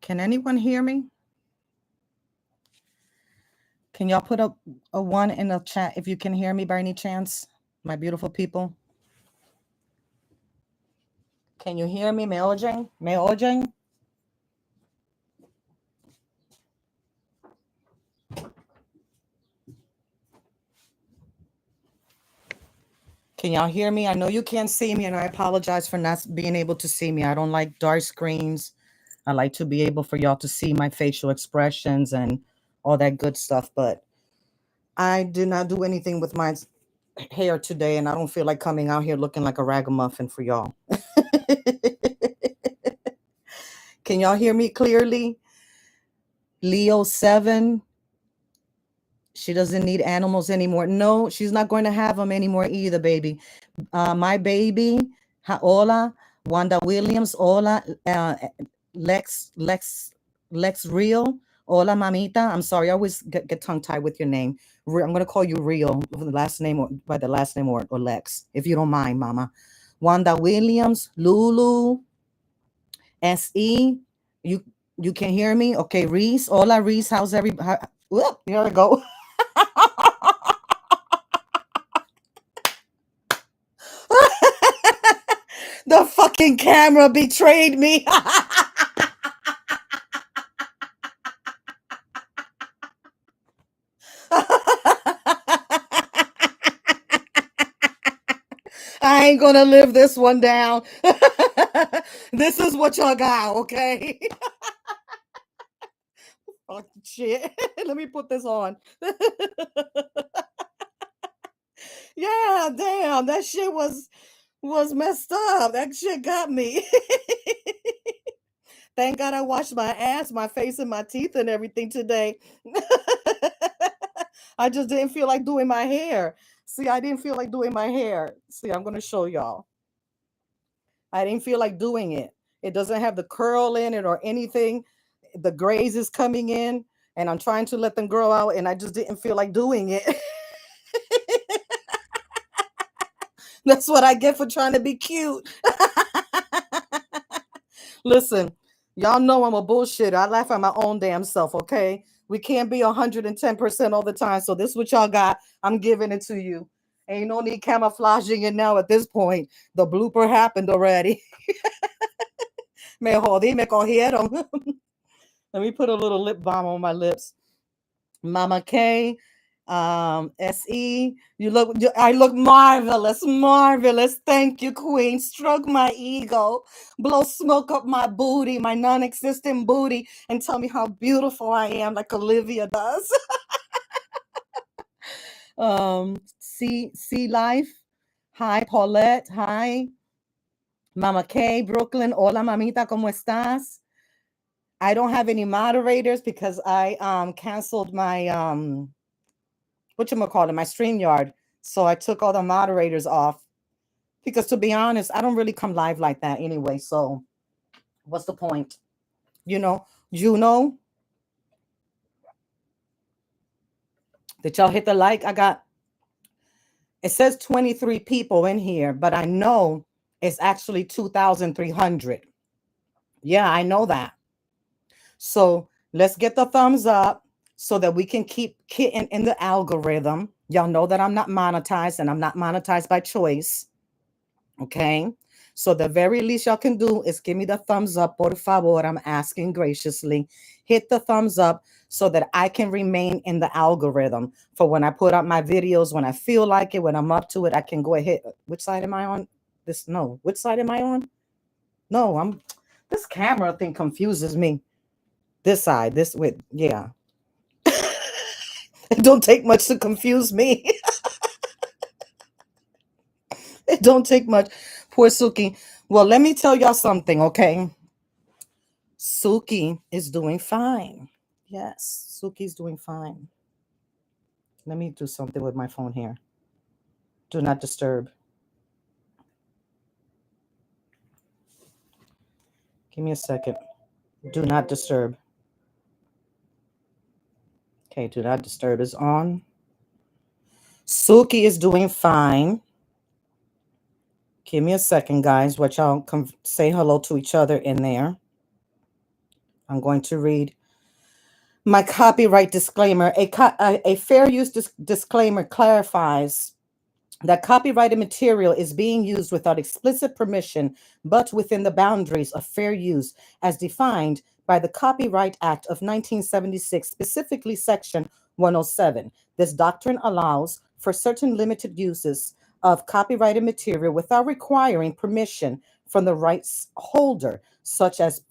Can anyone hear me? Can y'all put a 1 in the chat if you can hear me by any chance, my beautiful people? Can you hear me? ¿Me oyen? ¿Me oyen? Can y'all hear me? I know you can't see me, and I apologize for not being able to see me. I don't like dark screens. I like to be able for y'all to see my facial expressions and all that good stuff, but I did not do anything with my hair today, and I don't feel like coming out here looking like a ragamuffin for y'all. Can y'all hear me clearly? Leo 7. She doesn't need animals anymore. No, she's not going to have them anymore either, baby. My baby, hola, Wanda Williams, hola, Lex Real, hola, mamita. I'm sorry, I always get tongue tied with your name. I'm going to call you Real with the last name, or by the last name, or Lex, if you don't mind, mama. Wanda Williams, Lulu, SE. You can hear me? Okay, Reese. Hola, Reese. How's everybody? Whoop, here I go. The fucking camera betrayed me. I ain't gonna live this one down. This is what y'all got, okay? Oh, shit. Let me put this on. Yeah, damn. That shit was messed up. That shit got me. Thank God I washed my ass, my face, and my teeth and everything today. I just didn't feel like doing my hair. See, I didn't feel like doing my hair. See, I'm going to show y'all. I didn't feel like doing it. It doesn't have the curl in it or anything. The grays is coming in, and I'm trying to let them grow out, and I just didn't feel like doing it. That's what I get for trying to be cute. Listen, y'all know I'm a bullshitter. I laugh at my own damn self, okay? We can't be 110% all the time. So this is what y'all got. I'm giving it to you. Ain't no need camouflaging it now at this point. The blooper happened already. Me jodí, me cogieron. Let me put a little lip balm on my lips. Mama K, SE, I look marvelous, marvelous. Thank you, Queen. Stroke my ego, blow smoke up my booty, my non-existent booty, and tell me how beautiful I am, like Olivia does. See Life. Hi, Paulette. Hi, Mama K, Brooklyn. Hola, mamita, ¿cómo estás? I don't have any moderators because I canceled my whatchamacallit, my StreamYard. So I took all the moderators off because, to be honest, I don't really come live like that anyway. So what's the point? Juno, did y'all hit the like? It says 23 people in here, but I know it's actually 2,300. Yeah, I know that. So let's get the thumbs up so that we can keep hitting in the algorithm. Y'all know that I'm not monetized, and I'm not monetized by choice. Okay. So the very least y'all can do is give me the thumbs up, por favor. I'm asking graciously. Hit the thumbs up so that I can remain in the algorithm for when I put up my videos, when I feel like it, when I'm up to it, I can go ahead. Which side am I on? Which side am I on? No, this camera thing confuses me. This side, this with, yeah. It don't take much to confuse me. It don't take much. Poor Suki. Well, let me tell y'all something, okay? Suki is doing fine. Yes, Suki's doing fine. Let me do something with my phone here. Do not disturb. Give me a second. Do not disturb. Okay, do not disturb is on. Suki is doing fine. Give me a second, guys. What y'all say hello to each other in there. I'm going to read my copyright disclaimer. A fair use disclaimer clarifies that copyrighted material is being used without explicit permission, but within the boundaries of fair use as defined by the Copyright Act of 1976, specifically Section 107. This doctrine allows for certain limited uses of copyrighted material without requiring permission from the rights holder, such as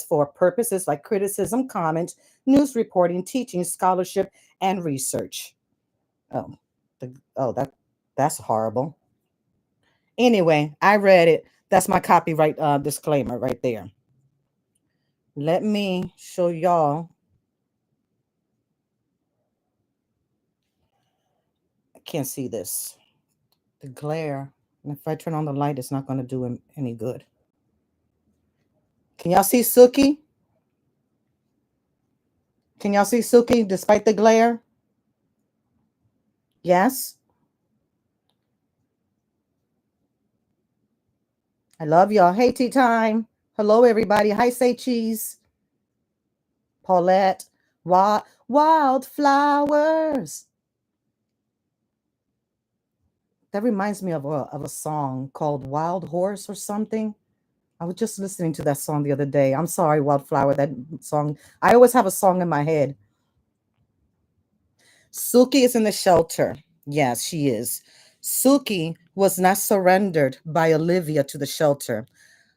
for purposes like criticism, comment, news reporting, teaching, scholarship, and research. Oh, that's horrible. Anyway, I read it. That's my copyright disclaimer right there. Let me show y'all. I can't see this. The glare. And if I turn on the light, it's not going to do him any good. Can y'all see Suki? Can y'all see Suki despite the glare? Yes? I love y'all. Hey, tea time. Hello, everybody. Hi, say cheese. Paulette. Wildflowers. That reminds me of a song called Wild Horse or something. I was just listening to that song the other day. I'm sorry, Wildflower. That song. I always have a song in my head. Suki is in the shelter. Yes, she is. Suki was not surrendered by Olivia to the shelter.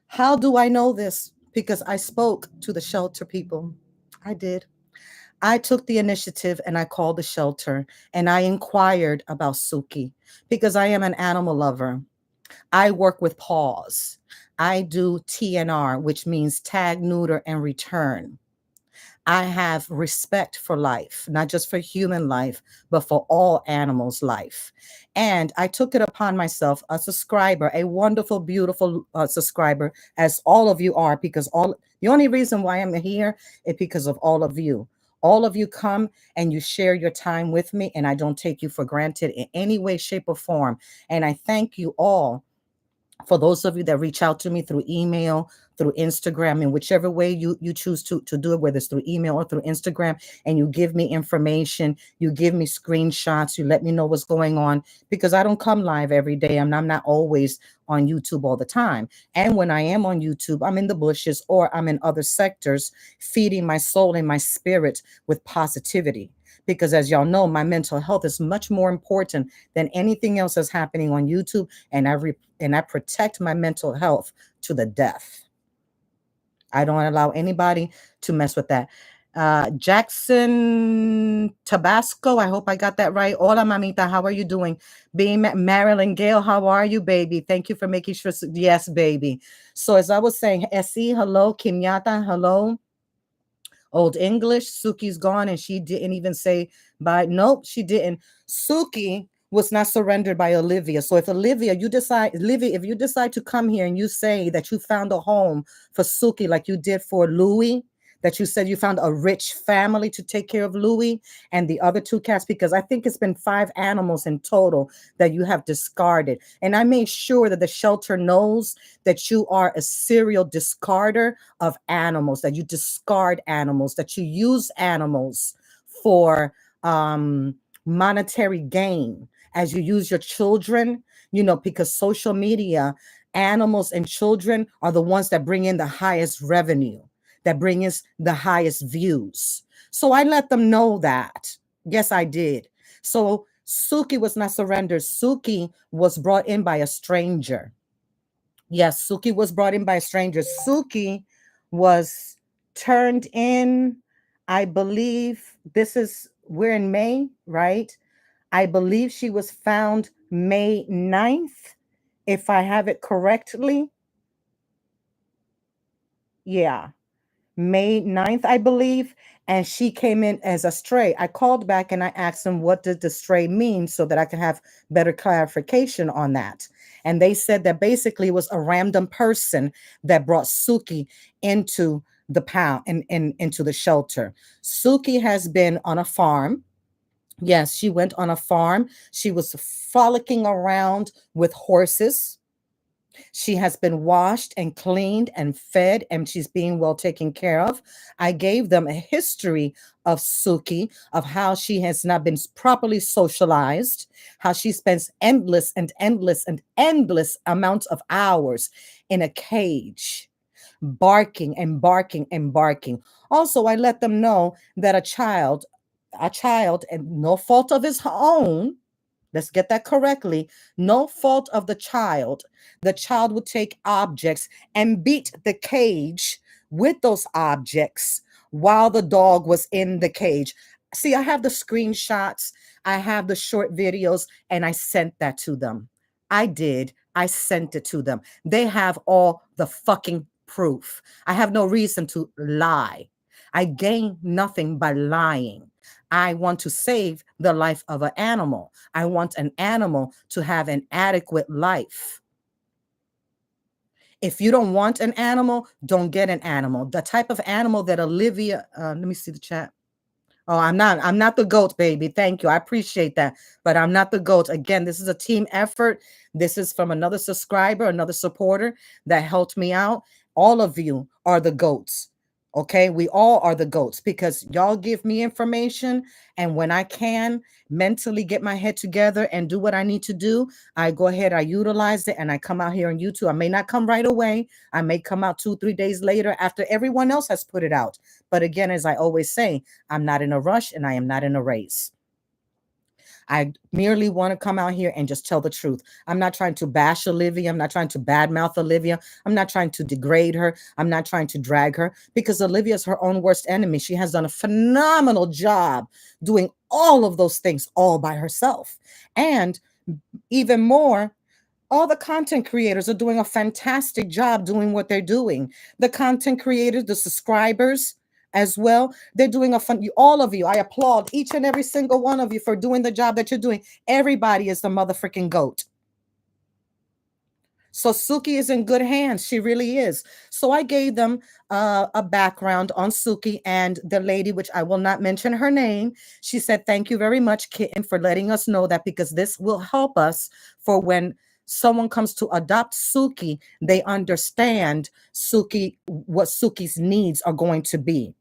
How do I know this? Because I spoke to the shelter people. I did. I took the initiative and I called the shelter and I inquired about Suki because I am an animal lover. I work with paws. I do TNR, which means tag, neuter, and return. I have respect for life, not just for human life, but for all animals' life. And I took it upon myself, a subscriber, a wonderful, beautiful subscriber, as all of you are, because the only reason why I'm here is because of all of you. All of you come and you share your time with me, and I don't take you for granted in any way, shape, or form. And I thank you all for those of you that reach out to me through email, through Instagram, in whichever way you choose to do it, whether it's through email or through Instagram, and you give me information, you give me screenshots, you let me know what's going on, because I don't come live every day. I'm not always on YouTube all the time. And when I am on YouTube, I'm in the bushes or I'm in other sectors, feeding my soul and my spirit with positivity. Because as y'all know, my mental health is much more important than anything else that's happening on YouTube. And I protect my mental health to the death. I don't allow anybody to mess with that. Jackson Tabasco, I hope I got that right. Hola, mamita, how are you doing? Being Marilyn Gale, how are you, baby? Thank you for making sure. Yes, baby. So as I was saying, Essie, hello. Kimyata, hello. Old English, Suki's gone, and she didn't even say bye. Nope, she didn't. Suki was not surrendered by Olivia. So if Olivia, if you decide to come here and you say that you found a home for Suki like you did for Louis, that you said you found a rich family to take care of Louis and the other two cats, because I think it's been 5 animals in total that you have discarded. And I made sure that the shelter knows that you are a serial discarder of animals, that you discard animals, that you use animals for monetary gain, as you use your children, because social media, animals and children are the ones that bring in the highest revenue, that bring us the highest views. So I let them know that. Yes, I did. So Suki was not surrendered. Suki was brought in by a stranger. Yes, Suki was brought in by a stranger. Suki was turned in, I believe we're in May, right? I believe she was found May 9th, if I have it correctly. Yeah. May 9th, I believe, and she came in as a stray. I called back and I asked them, what did the stray mean, so that I can have better clarification on that. And they said that basically it was a random person that brought Suki into the pound and into the shelter. Suki has been on a farm. Yes, she went on a farm. She was frolicking around with horses. She has been washed and cleaned and fed, and she's being well taken care of. I gave them a history of Suki, of how she has not been properly socialized, how she spends endless and endless and endless amounts of hours in a cage, barking and barking and barking. Also, I let them know that a child, and no fault of his own, let's get that correctly. No fault of the child. The child would take objects and beat the cage with those objects while the dog was in the cage. See, I have the screenshots, I have the short videos, and I sent that to them. I did. I sent it to them. They have all the fucking proof. I have no reason to lie. I gain nothing by lying. I want to save the life of an animal. I want an animal to have an adequate life. If you don't want an animal, don't get an animal. The type of animal that Olivia, let me see the chat. Oh, I'm not the goat, baby. Thank you. I appreciate that. But I'm not the goat. Again, this is a team effort. This is from another subscriber, another supporter that helped me out. All of you are the goats. Okay, we all are the goats because y'all give me information. And when I can mentally get my head together and do what I need to do, I go ahead, I utilize it, and I come out here on YouTube. I may not come right away. I may come out 2, 3 days later after everyone else has put it out. But again, as I always say, I'm not in a rush and I am not in a race. I merely want to come out here and just tell the truth. I'm not trying to bash Olivia. I'm not trying to badmouth Olivia. I'm not trying to degrade her. I'm not trying to drag her because Olivia is her own worst enemy. She has done a phenomenal job doing all of those things all by herself. And even more, all the content creators are doing a fantastic job doing what they're doing. The content creators, the subscribers as well, they're doing all of you. I applaud each and every single one of you for doing the job that you're doing. Everybody is the motherfucking goat. So Suki is in good hands. She really is. So I gave them a background on Suki and the lady, which I will not mention her name. She said, "Thank you very much, Kitten, for letting us know that because this will help us for when someone comes to adopt Suki, they understand what Suki's needs are going to be."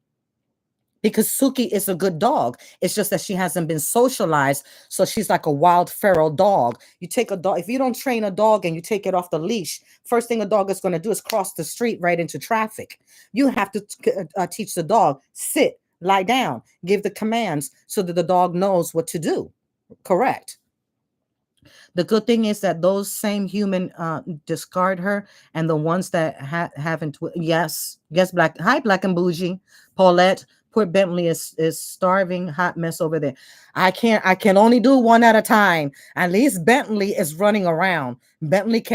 Because Suki is a good dog. It's just that she hasn't been socialized. So she's like a wild feral dog. You take a dog, if you don't train a dog and you take it off the leash, first thing a dog is going to do is cross the street right into traffic. You have to teach the dog, sit, lie down, give the commands so that the dog knows what to do. Correct. The good thing is that those same human discard her, and the ones that haven't, yes, Black. Hi, Black and Bougie, Paulette. Poor Bentley is starving, hot mess over there. I can only do one at a time. At least Bentley is running around. Bentley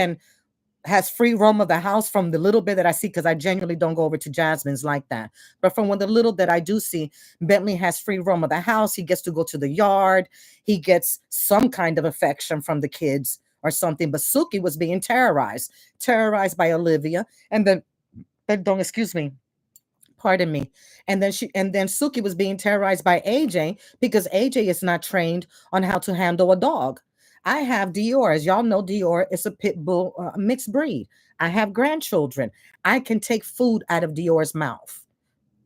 has free roam of the house from the little bit that I see, because I genuinely don't go over to Jasmine's like that. But from the little that I do see, Bentley has free roam of the house. He gets to go to the yard. He gets some kind of affection from the kids or something. But Suki was being terrorized by Olivia. And then, don't excuse me. Pardon me. And then Suki was being terrorized by AJ because AJ is not trained on how to handle a dog. I have Dior. As y'all know, Dior is a pit bull mixed breed. I have grandchildren. I can take food out of Dior's mouth.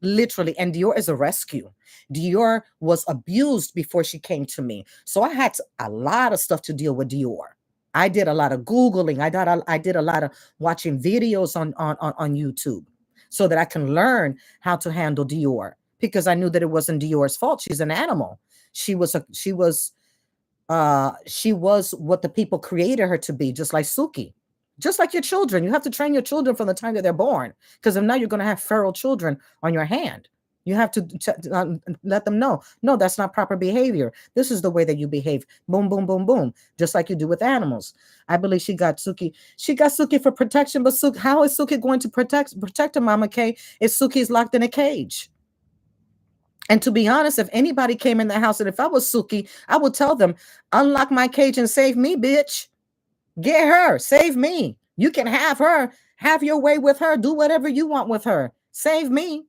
Literally. And Dior is a rescue. Dior was abused before she came to me. So I had a lot of stuff to deal with Dior. I did a lot of Googling. I did a lot of watching videos on YouTube so that I can learn how to handle Dior, because I knew that it wasn't Dior's fault. She's an animal. She was what the people created her to be, just like Suki. Just like your children. You have to train your children from the time that they're born, because if not, you're going to have feral children on your hand. You have to let them know, no, that's not proper behavior. This is the way that you behave. Boom, boom, boom, boom. Just like you do with animals. I believe she got Suki. She got Suki for protection, but how is Suki going to protect her, Mama K, if Suki is locked in a cage? And to be honest, if anybody came in the house, and if I was Suki, I would tell them, unlock my cage and save me, bitch. Get her. Save me. You can have her. Have your way with her. Do whatever you want with her. Save me.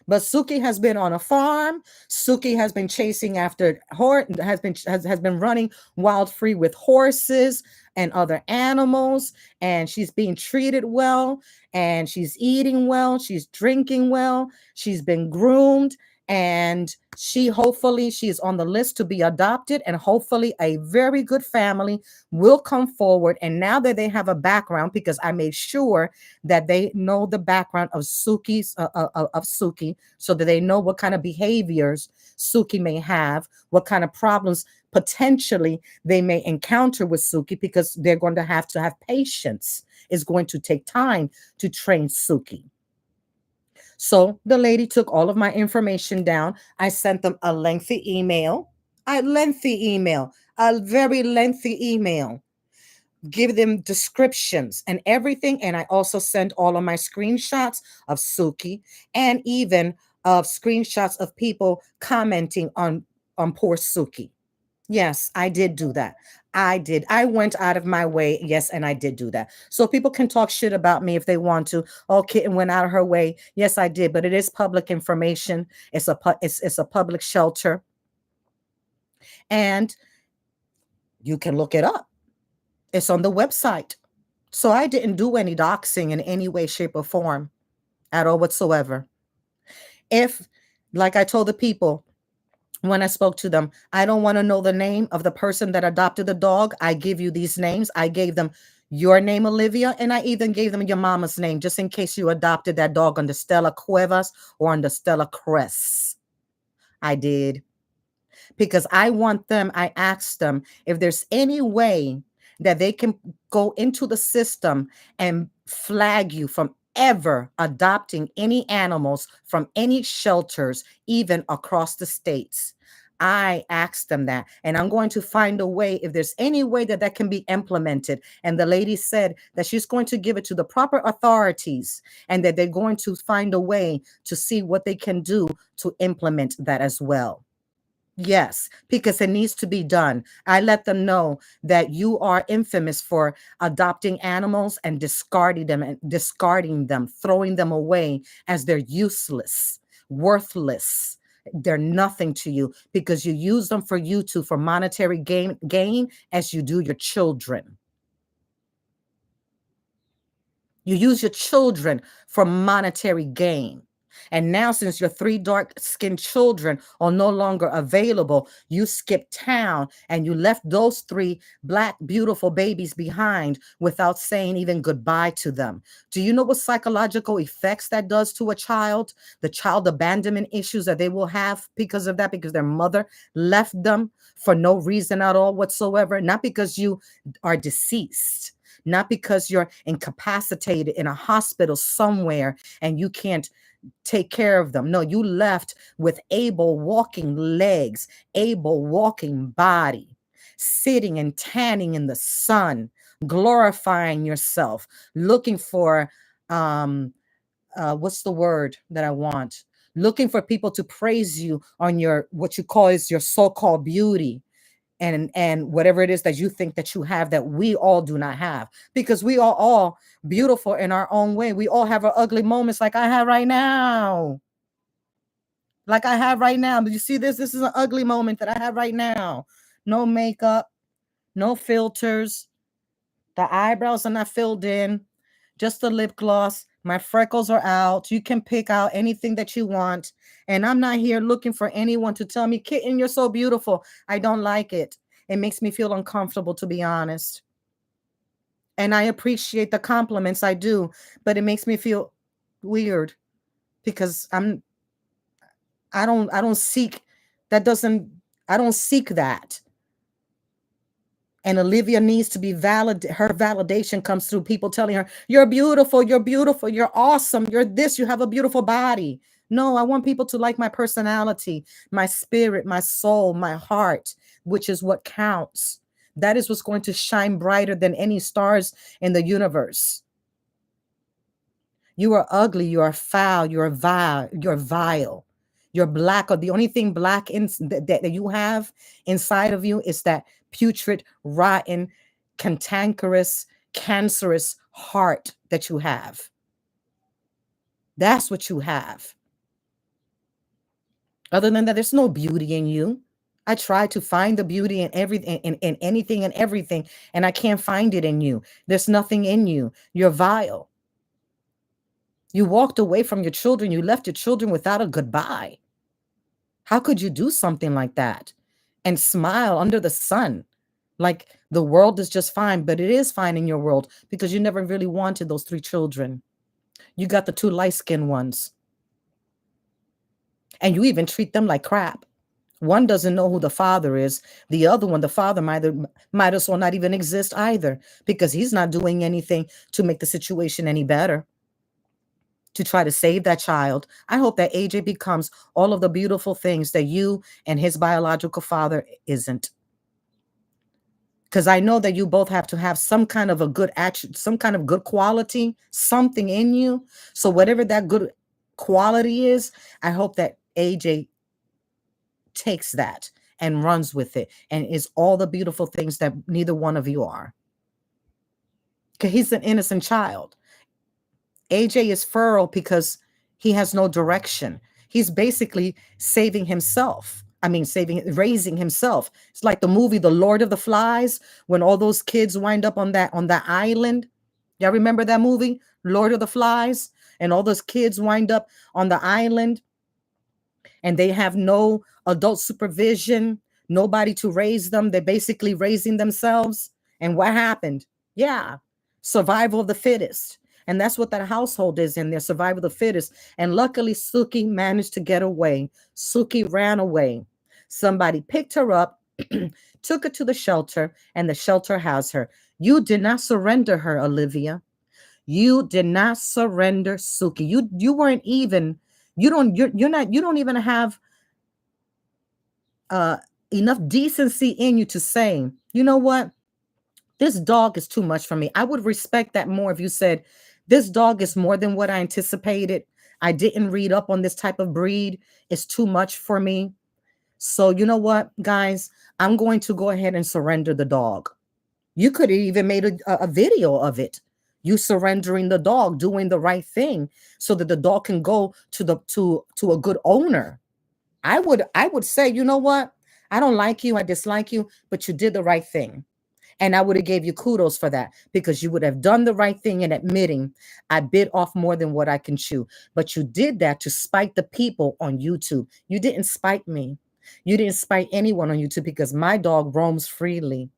But Suki has been on a farm. Suki has been chasing after has been running wild free with horses and other animals, and she's being treated well, and she's eating well, she's drinking well, she's been groomed, and she's on the list to be adopted, and hopefully a very good family will come forward. And now that they have a background, because I made sure that they know the background of Suki, so that they know what kind of behaviors Suki may have, what kind of problems potentially they may encounter with Suki, because they're going to have patience. It's going to take time to train Suki. So the lady took all of my information down. I sent them a lengthy email, a very lengthy email, give them descriptions and everything. And I also sent all of my screenshots of Suki, and even of screenshots of people commenting on poor Suki. Yes, I did do that. I did. I went out of my way. Yes, and I did do that. So people can talk shit about me if they want to. Oh, Kitten went out of her way. Yes, I did, but it is public information. It's a public shelter, and you can look it up. It's on the website. So I didn't do any doxing in any way, shape, or form at all whatsoever. If, like I told the people, when I spoke to them, I don't want to know the name of the person that adopted the dog. I give you these names. I gave them your name, Olivia, and I even gave them your mama's name, just in case you adopted that dog under Stella Cuevas or under Stella Cress. I did. Because I asked them if there's any way that they can go into the system and flag you from ever adopting any animals from any shelters, even across the states. I asked them that, and I'm going to find a way, if there's any way that that can be implemented. And the lady said that she's going to give it to the proper authorities, and that they're going to find a way to see what they can do to implement that as well. Yes, because it needs to be done. I let them know that you are infamous for adopting animals and discarding them, throwing them away as they're useless, worthless. They're nothing to you, because you use them for monetary gain as you do your children. You use your children for monetary gain. And now, since your 3 dark-skinned children are no longer available, you skipped town and you left those 3 black, beautiful babies behind without saying even goodbye to them. Do you know what psychological effects that does to a child? The child abandonment issues that they will have because of that, because their mother left them for no reason at all whatsoever, not because you are deceased, not because you're incapacitated in a hospital somewhere and you can't take care of them. No, you left with able walking legs, able walking body, sitting and tanning in the sun, glorifying yourself, looking for what's the word that I want? Looking for people to praise you on your, what you call is your so-called beauty, and whatever it is that you think that you have that we all do not have, because we are all beautiful in our own way. We all have our ugly moments, like I have right now. Like I have right now. Did you see this? This is an ugly moment that I have right now. No makeup, no filters. The eyebrows are not filled in, just the lip gloss. My freckles are out. You can pick out anything that you want. And I'm not here looking for anyone to tell me, Kitten, you're so beautiful. I don't like it. It makes me feel uncomfortable, to be honest. And I appreciate the compliments, I do, but it makes me feel weird, because I don't seek that. I don't seek that. And Olivia needs to be valid. Her validation comes through people telling her, you're beautiful, you're awesome, you're this, you have a beautiful body. No, I want people to like my personality, my spirit, my soul, my heart, which is what counts. That is what's going to shine brighter than any stars in the universe. You are ugly, you are foul, you're vile, you're black, or the only thing black that you have inside of you is that putrid, rotten, cantankerous, cancerous heart that you have. That's what you have. Other than that, there's no beauty in you. I try to find the beauty in everything, in anything and everything, and I can't find it in you. There's nothing in you. You're vile. You walked away from your children. You left your children without a goodbye. How could you do something like that and smile under the sun? Like the world is just fine, but it is fine in your world because you never really wanted those 3 children. You got the 2 light-skinned ones. And you even treat them like crap. One doesn't know who the father is. The other one, the father might as well not even exist either because he's not doing anything to make the situation any better, to try to save that child. I hope that AJ becomes all of the beautiful things that you and his biological father isn't. Because I know that you both have to have some kind of a good action, some kind of good quality, something in you. So whatever that good quality is, I hope that AJ takes that and runs with it and is all the beautiful things that neither one of you are. Because he's an innocent child. AJ is feral because he has no direction. He's basically saving himself. I mean, raising himself. It's like the movie The Lord of the Flies, when all those kids wind up on that island. Y'all remember that movie, Lord of the Flies? And all those kids wind up on the island and they have no adult supervision, nobody to raise them. They're basically raising themselves. And what happened? Yeah, survival of the fittest. And that's what that household is in there, survival of the fittest. And luckily, Suki managed to get away. Suki ran away. Somebody picked her up, took her to the shelter, and the shelter has her. You did not surrender her, Olivia. You did not surrender Suki. You weren't even, you don't even have enough decency in you to say, you know what? This dog is too much for me. I would respect that more if you said, this dog is more than what I anticipated. I didn't read up on this type of breed. It's too much for me. So you know what, guys? I'm going to go ahead and surrender the dog. You could have even made a video of it. You surrendering the dog, doing the right thing so that the dog can go to a good owner. I would say, you know what? I don't like you. I dislike you, but you did the right thing. And I would have gave you kudos for that because you would have done the right thing in admitting I bit off more than what I can chew. But you did that to spite the people on YouTube. You didn't spite me. You didn't spite anyone on YouTube because my dog roams freely.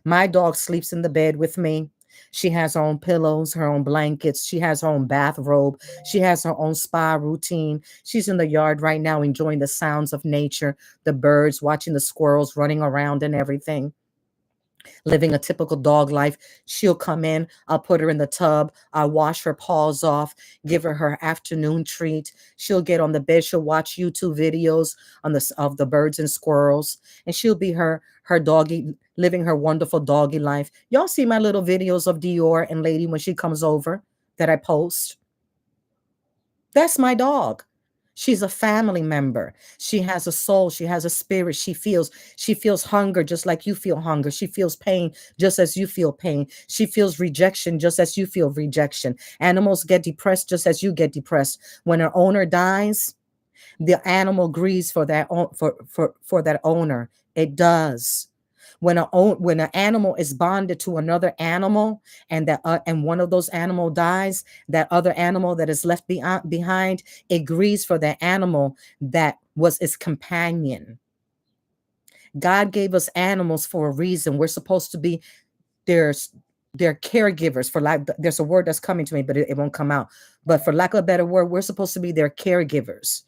My dog sleeps in the bed with me. She has her own pillows, her own blankets. She has her own bathrobe. She has her own spa routine. She's in the yard right now enjoying the sounds of nature, the birds, watching the squirrels running around and everything. Living a typical dog life. She'll come in, I'll put her in the tub, I'll wash her paws off, give her her afternoon treat. She'll get on the bed, she'll watch YouTube videos of the birds and squirrels, and she'll be her doggy, living her wonderful doggy life. Y'all see my little videos of Dior and Lady when she comes over that I post? That's my dog. She's a family member. She has a soul. She has a spirit. She feels hunger just like you feel hunger. She feels pain just as you feel pain. She feels rejection just as you feel rejection. Animals get depressed just as you get depressed. When an owner dies, the animal grieves for that for that owner. It does. When an animal is bonded to another animal and one of those animal dies, that other animal that is left behind, it grieves for that animal that was its companion. God gave us animals for a reason. We're supposed to be their caregivers. For lack, there's a word that's coming to me, but it won't come out. But for lack of a better word, we're supposed to be their caregivers.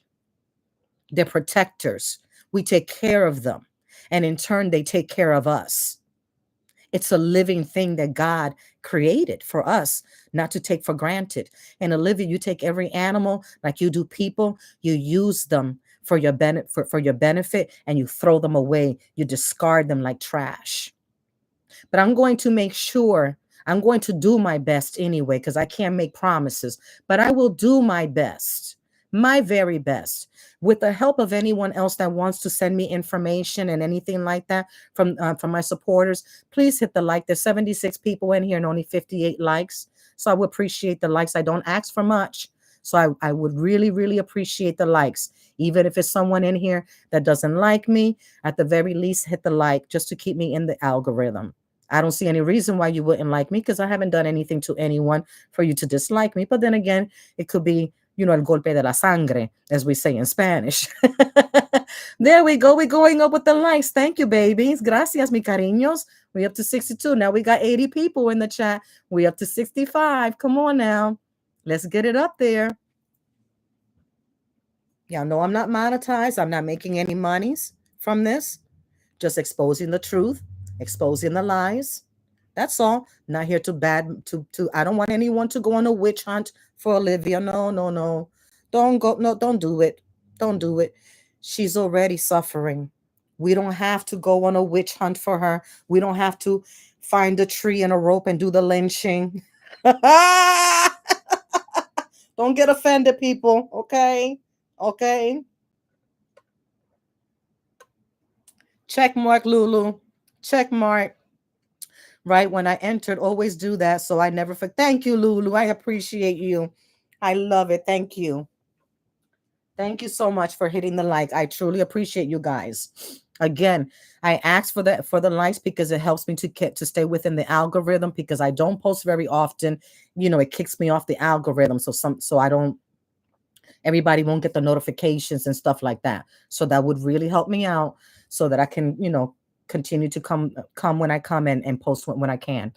They're protectors. We take care of them. And in turn, they take care of us. It's a living thing that God created for us not to take for granted. And Olivia, you take every animal like you do people, you use them for your benefit, and you throw them away. You discard them like trash. But I'm going to make sure, I'm going to do my best anyway, because I can't make promises, but I will do my best, my very best, with the help of anyone else that wants to send me information and anything like that from my supporters. Please hit the like. There's 76 people in here and only 58 likes. So I would appreciate the likes. I don't ask for much. So I would really, really appreciate the likes. Even if it's someone in here that doesn't like me, at the very least, hit the like just to keep me in the algorithm. I don't see any reason why you wouldn't like me because I haven't done anything to anyone for you to dislike me. But then again, it could be, el golpe de la sangre, as we say in Spanish. There we go. We're going up with the likes. Thank you, babies. Gracias, mi cariños. We're up to 62. Now we got 80 people in the chat. We're up to 65. Come on now. Let's get it up there. Y'all know I'm not monetized. I'm not making any monies from this. Just exposing the truth, exposing the lies. That's all. Not here to I don't want anyone to go on a witch hunt for Olivia. No, no, no. Don't go. No, don't do it. Don't do it. She's already suffering. We don't have to go on a witch hunt for her. We don't have to find a tree and a rope and do the lynching. Don't get offended, people. Okay? Okay? Check mark, Lulu. Check mark. Right when I entered, always do that. So I never forget. Thank you, Lulu. I appreciate you. I love it. Thank you. Thank you so much for hitting the like. I truly appreciate you guys. Again, I asked for the likes because it helps me to stay within the algorithm because I don't post very often. It kicks me off the algorithm. So I don't, everybody won't get the notifications and stuff like that. So that would really help me out so that I can, continue to come when I come and post when I can.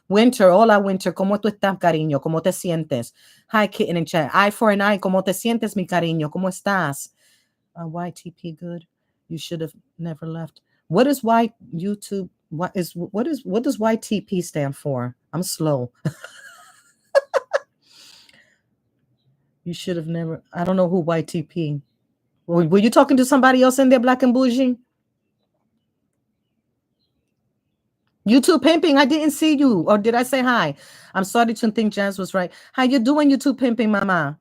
Winter, hola Winter, ¿cómo tú estás, cariño? ¿Cómo te sientes? Hi, Kitten in chat. I for an eye, ¿cómo te sientes, mi cariño? ¿Cómo estás? YTP good. You should have never left. What is YouTube? What does YTP stand for? I'm slow. You should have never. I don't know who YTP. Were you talking to somebody else in there, Black and Bougie? YouTube pimping, I didn't see you. Or did I say hi? I'm sorry to think Jazz was right. How you doing, YouTube pimping, mama?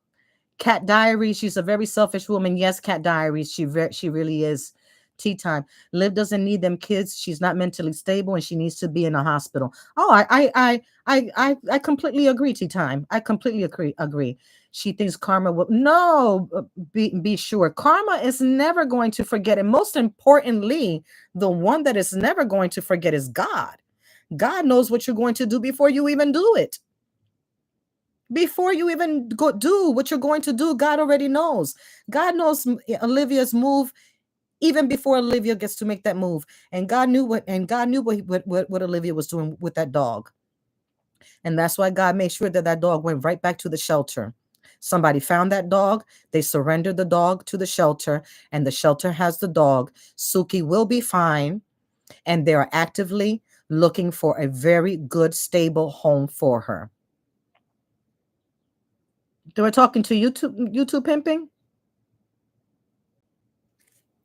Cat Diaries, she's a very selfish woman. Yes, Cat Diaries, she really is. Tea time. Liv doesn't need them kids. She's not mentally stable and she needs to be in a hospital. Oh, I completely agree, Tea time. I completely agree. She thinks karma will be sure. Karma is never going to forget. And most importantly, the one that is never going to forget is God. God knows what you're going to do before you even do it. Before you even do what you're going to do, God already knows. God knows Olivia's move even before Olivia gets to make that move. And God knew what Olivia was doing with that dog. And that's why God made sure that dog went right back to the shelter. Somebody found that dog. They surrendered the dog to the shelter, and the shelter has the dog. Suki will be fine, and they are actively looking for a very good, stable home for her. They were talking to YouTube pimping.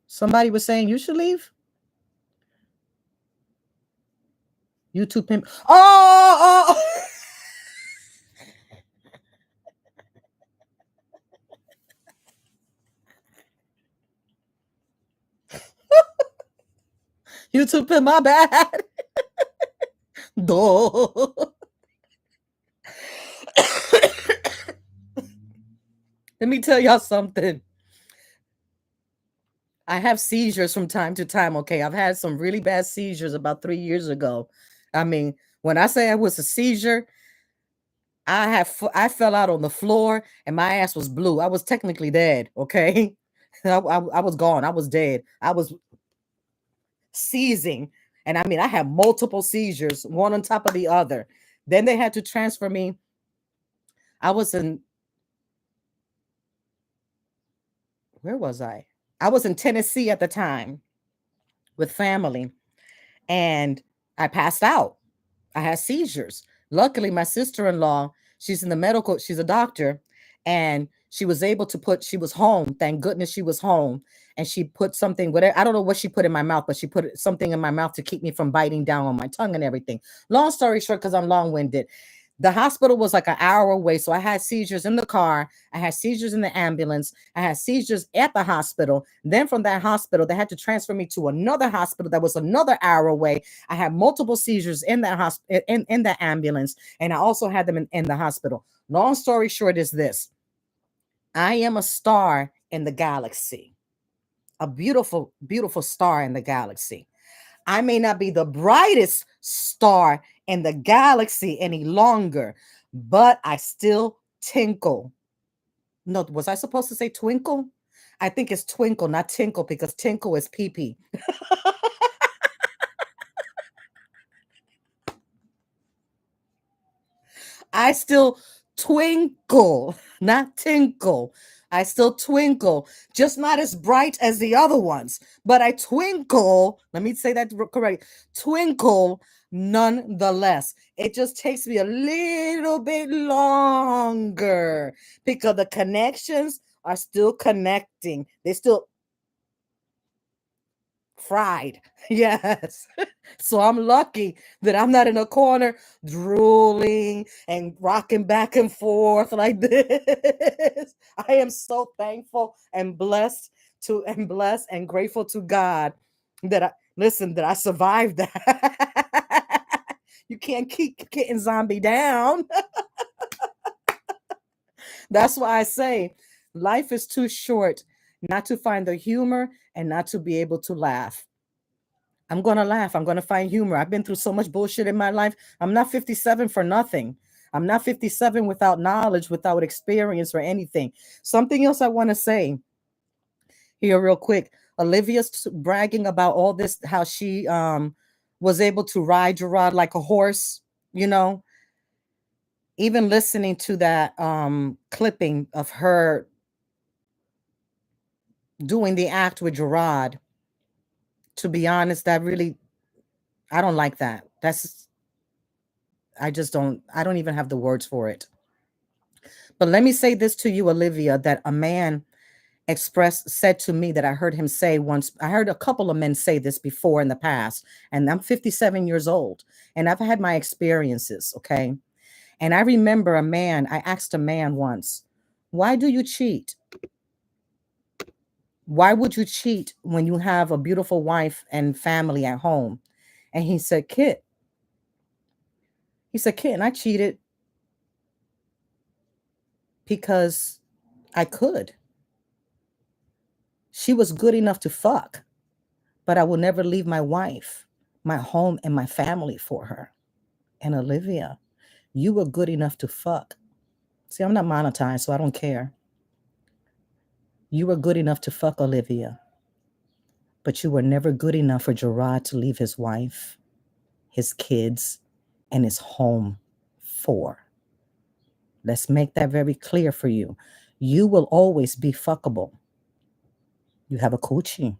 Somebody was saying you should leave. YouTube pimp. Oh. YouTube pimp, my bad. Duh. Let me tell y'all something. I have seizures from time to time. Okay, I've had some really bad seizures about 3 years ago. I mean, when I say I was a seizure, I fell out on the floor and my ass was blue. I was technically dead. Okay, I was gone. I was dead. I was seizing, and I mean, I had multiple seizures, one on top of the other. Then they had to transfer me. Where was I? I was in Tennessee at the time with family, and I passed out. I had seizures. Luckily, my sister-in-law, she's a doctor, and she was able to she was home. Thank goodness she was home. And she put something, whatever, I don't know what she put in my mouth, but she put something in my mouth to keep me from biting down on my tongue and everything. Long story short, because I'm long-winded, the hospital was like an hour away. So I had seizures in the car. I had seizures in the ambulance. I had seizures at the hospital. Then from that hospital, they had to transfer me to another hospital that was another hour away. I had multiple seizures in that hospital, in the ambulance. And I also had them in the hospital. Long story short is this. I am a star in the galaxy, a beautiful, beautiful star in the galaxy. I may not be the brightest star in the galaxy any longer, but I still tinkle. No, was I supposed to say twinkle? I think it's twinkle, not tinkle, because tinkle is pee pee. I still twinkle, not tinkle. I still twinkle, just not as bright as the other ones, but I twinkle. Let me say that correct. Twinkle nonetheless. It just takes me a little bit longer because the connections are still connecting. They still fried. Yes. So I'm lucky that I'm not in a corner drooling and rocking back and forth like this. I am so thankful and blessed and grateful to God that I survived that. You can't keep getting zombie down. That's why I say life is too short not to find the humor and not to be able to laugh. I'm going to laugh. I'm going to find humor. I've been through so much bullshit in my life. I'm not 57 for nothing. I'm not 57 without knowledge, without experience or anything. Something else I want to say here real quick. Olivia's bragging about all this, how she was able to ride Gerard like a horse, you know, even listening to that clipping of her doing the act with Gerard. To be honest, that really, I don't like that. I don't even have the words for it. But let me say this to you, Olivia, that a man said to me that I heard him say once. I heard a couple of men say this before in the past, and I'm 57 years old, and I've had my experiences, okay? And I remember I asked a man once, why do you cheat? Why would you cheat when you have a beautiful wife and family at home? And Kit, I cheated because I could. She was good enough to fuck, but I will never leave my wife, my home, and my family for her. And Olivia, you were good enough to fuck. See, I'm not monetized, so I don't care. You were good enough to fuck, Olivia, but you were never good enough for Gerard to leave his wife, his kids, and his home for. Let's make that very clear for you. You will always be fuckable. You have a coochie.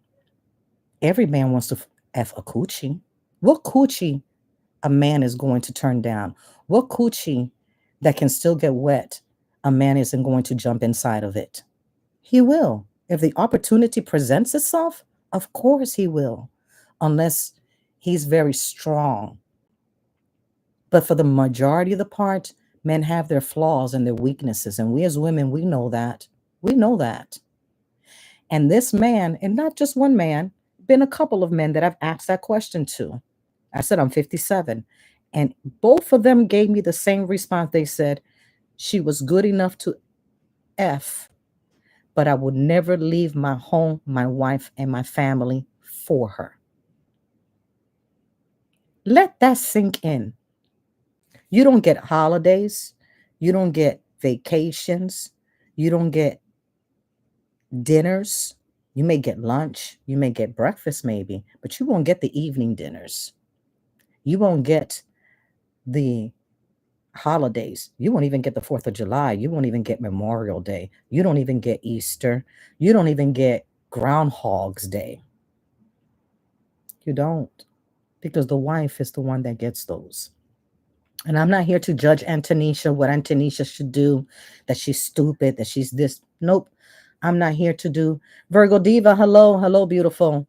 Every man wants to F a coochie. What coochie a man is going to turn down? What coochie that can still get wet, a man isn't going to jump inside of it? He will. If the opportunity presents itself, of course he will, unless he's very strong. But for the majority of the part, men have their flaws and their weaknesses. And we as women, we know that. We know that. And this man, and not just one man, been a couple of men that I've asked that question to. I said, I'm 57. And both of them gave me the same response. They said, she was good enough to F, but I would never leave my home, my wife, and my family for her. Let that sink in. You don't get holidays. You don't get vacations. You don't get dinners. You may get lunch. You may get breakfast, maybe, but you won't get the evening dinners. You won't get the holidays. You won't even get the 4th of July. You won't even get Memorial Day. You don't even get Easter. You don't even get Groundhog's Day. You don't, because the wife is the one that gets those. And I'm not here to judge Antonisha, what Antonisha should do, that she's stupid, that she's this. Nope. I'm not here to do. Virgo Diva, hello. Hello, beautiful.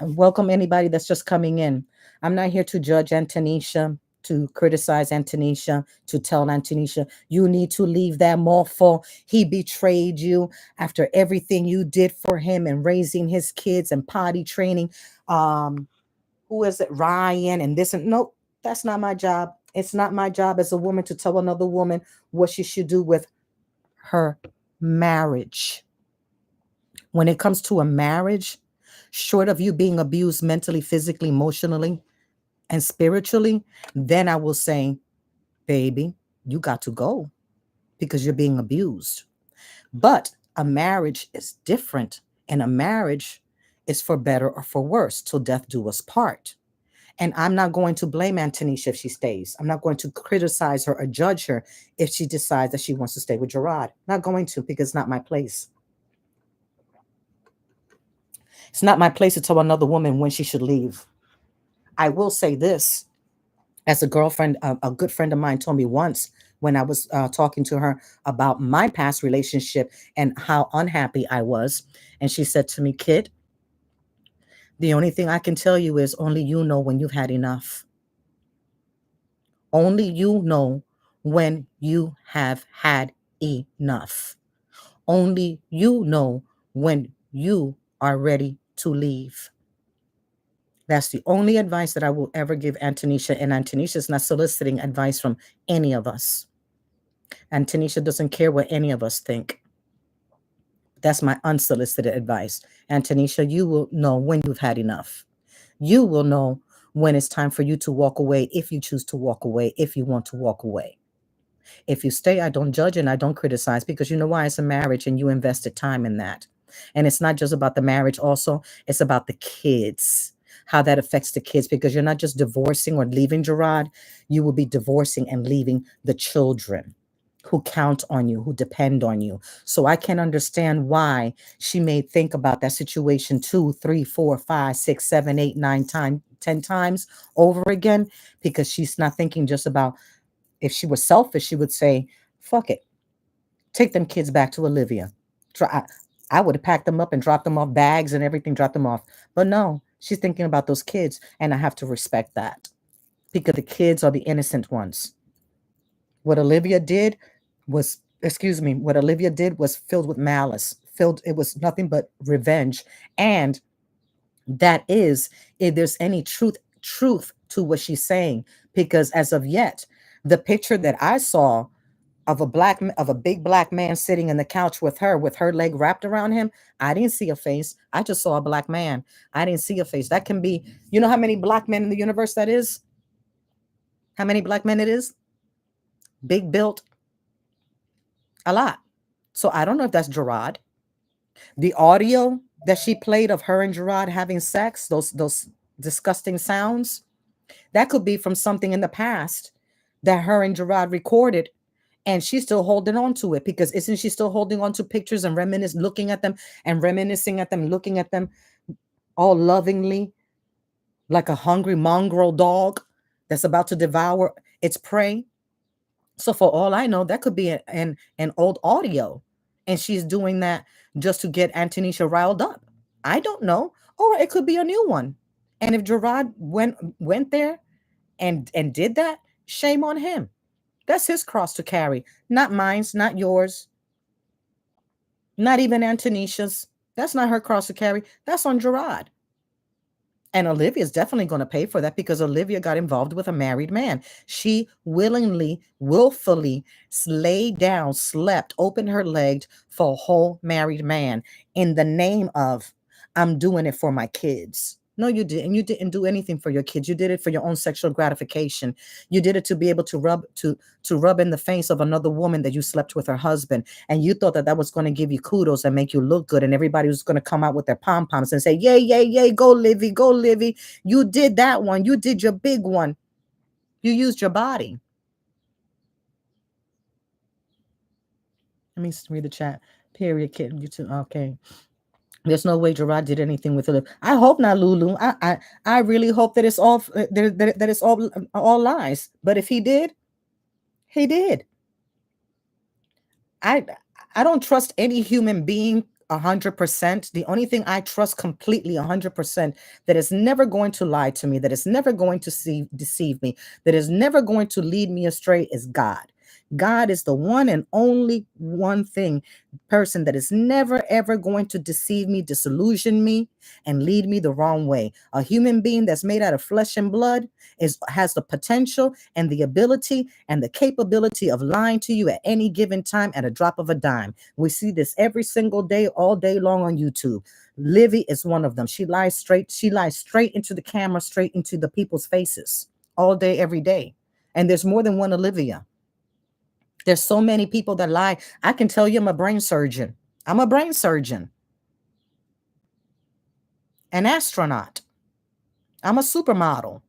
Welcome anybody that's just coming in. I'm not here to judge Antonisha, to criticize Antonisha, to tell Antonisha, you need to leave that mofo. He betrayed you after everything you did for him and raising his kids and potty training. Who is it? Ryan and this and nope, that's not my job. It's not my job as a woman to tell another woman what she should do with her marriage. When it comes to a marriage, short of you being abused mentally, physically, emotionally, and spiritually, then I will say, baby, you got to go because you're being abused. But a marriage is different. And a marriage is for better or for worse, till death do us part. And I'm not going to blame Antonisha if she stays. I'm not going to criticize her or judge her if she decides that she wants to stay with Gerard. Not going to, because it's not my place. It's not my place to tell another woman when she should leave. I will say this, as a girlfriend, a good friend of mine told me once when I was talking to her about my past relationship and how unhappy I was. And she said to me, kid, the only thing I can tell you is only you know when you've had enough. Only you know when you have had enough. Only you know when you are ready to leave. That's the only advice that I will ever give Antonisha. And Antonisha is not soliciting advice from any of us. Antonisha doesn't care what any of us think. That's my unsolicited advice. Antonisha, you will know when you've had enough. You will know when it's time for you to walk away, if you choose to walk away, if you want to walk away. If you stay, I don't judge and I don't criticize, because you know why? It's a marriage and you invested time in that. And it's not just about the marriage also, it's about the kids, how that affects the kids, because you're not just divorcing or leaving Gerard, you will be divorcing and leaving the children who count on you, who depend on you. So I can understand why she may think about that situation 2, 3, 4, 5, 6, 7, 8, 9 times, 10 times over again, because she's not thinking just about, if she was selfish, she would say, fuck it. Take them kids back to Olivia. I would have packed them up and dropped them off, bags and everything, dropped them off. But no, she's thinking about those kids. And I have to respect that, because the kids are the innocent ones. What Olivia did was, what Olivia did was filled with malice. It was nothing but revenge. And that is, if there's any truth to what she's saying, because as of yet, the picture that I saw of a big black man sitting in the couch with her leg wrapped around him, I didn't see a face. I just saw a black man. I didn't see a face. That can be, you know how many black men in the universe that is? How many black men it is? Big built, a lot. So I don't know if that's Gerard. The audio that she played of her and Gerard having sex, those disgusting sounds, that could be from something in the past that her and Gerard recorded, and she's still holding on to it, because isn't she still holding on to pictures and looking at them and reminiscing at them, looking at them all lovingly, like a hungry mongrel dog that's about to devour its prey? So for all I know, that could be an old audio, and she's doing that just to get Antonisha riled up. I don't know. Or it could be a new one. And if Gerard went there and did that, shame on him. That's his cross to carry, not mine's, not yours, not even Antonisha's. That's not her cross to carry. That's on Gerard. And Olivia is definitely going to pay for that, because Olivia got involved with a married man. She willfully laid down, slept, opened her legs for a whole married man in the name of, I'm doing it for my kids. No, you didn't. You didn't do anything for your kids. You did it for your own sexual gratification. You did it to be able to rub in the face of another woman that you slept with her husband. And you thought that that was going to give you kudos and make you look good. And everybody was going to come out with their pom-poms and say, yay, yay, yay, go Livy, go Livy. You did that one. You did your big one. You used your body. Let me read the chat. Period, kid. You too. Okay. There's no way Gerard did anything with it. I hope not, Lulu. I really hope that it's all that it's all lies. But if he did, he did. I don't trust any human being 100%. The only thing I trust completely 100%, that is never going to lie to me, that is never going to deceive me, that is never going to lead me astray, is God. God is the one and only one thing, person that is never ever going to deceive me, disillusion me, and lead me the wrong way. A human being that's made out of flesh and blood has the potential and the ability and the capability of lying to you at any given time at a drop of a dime. We see this every single day, all day long on YouTube. Livy is one of them. She lies straight into the camera, straight into the people's faces all day, every day. And there's more than one Olivia. There's so many people that lie. I can tell you I'm a brain surgeon. I'm a brain surgeon, an astronaut. I'm a supermodel.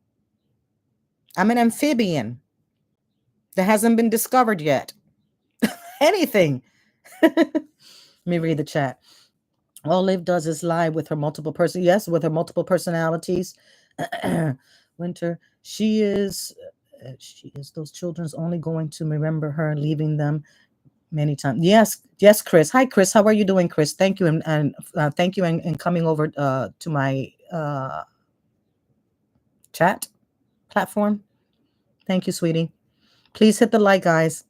I'm an amphibian that hasn't been discovered yet. Anything. Let me read the chat. All Liv does is lie with her multiple person. Yes, with her multiple personalities. Winter, she is those children's only going to remember her, leaving them many times. Yes, Chris. Hi, Chris. How are you doing, Chris? Thank you, and thank you, and coming over to my chat platform. Thank you, sweetie. Please hit the like, guys.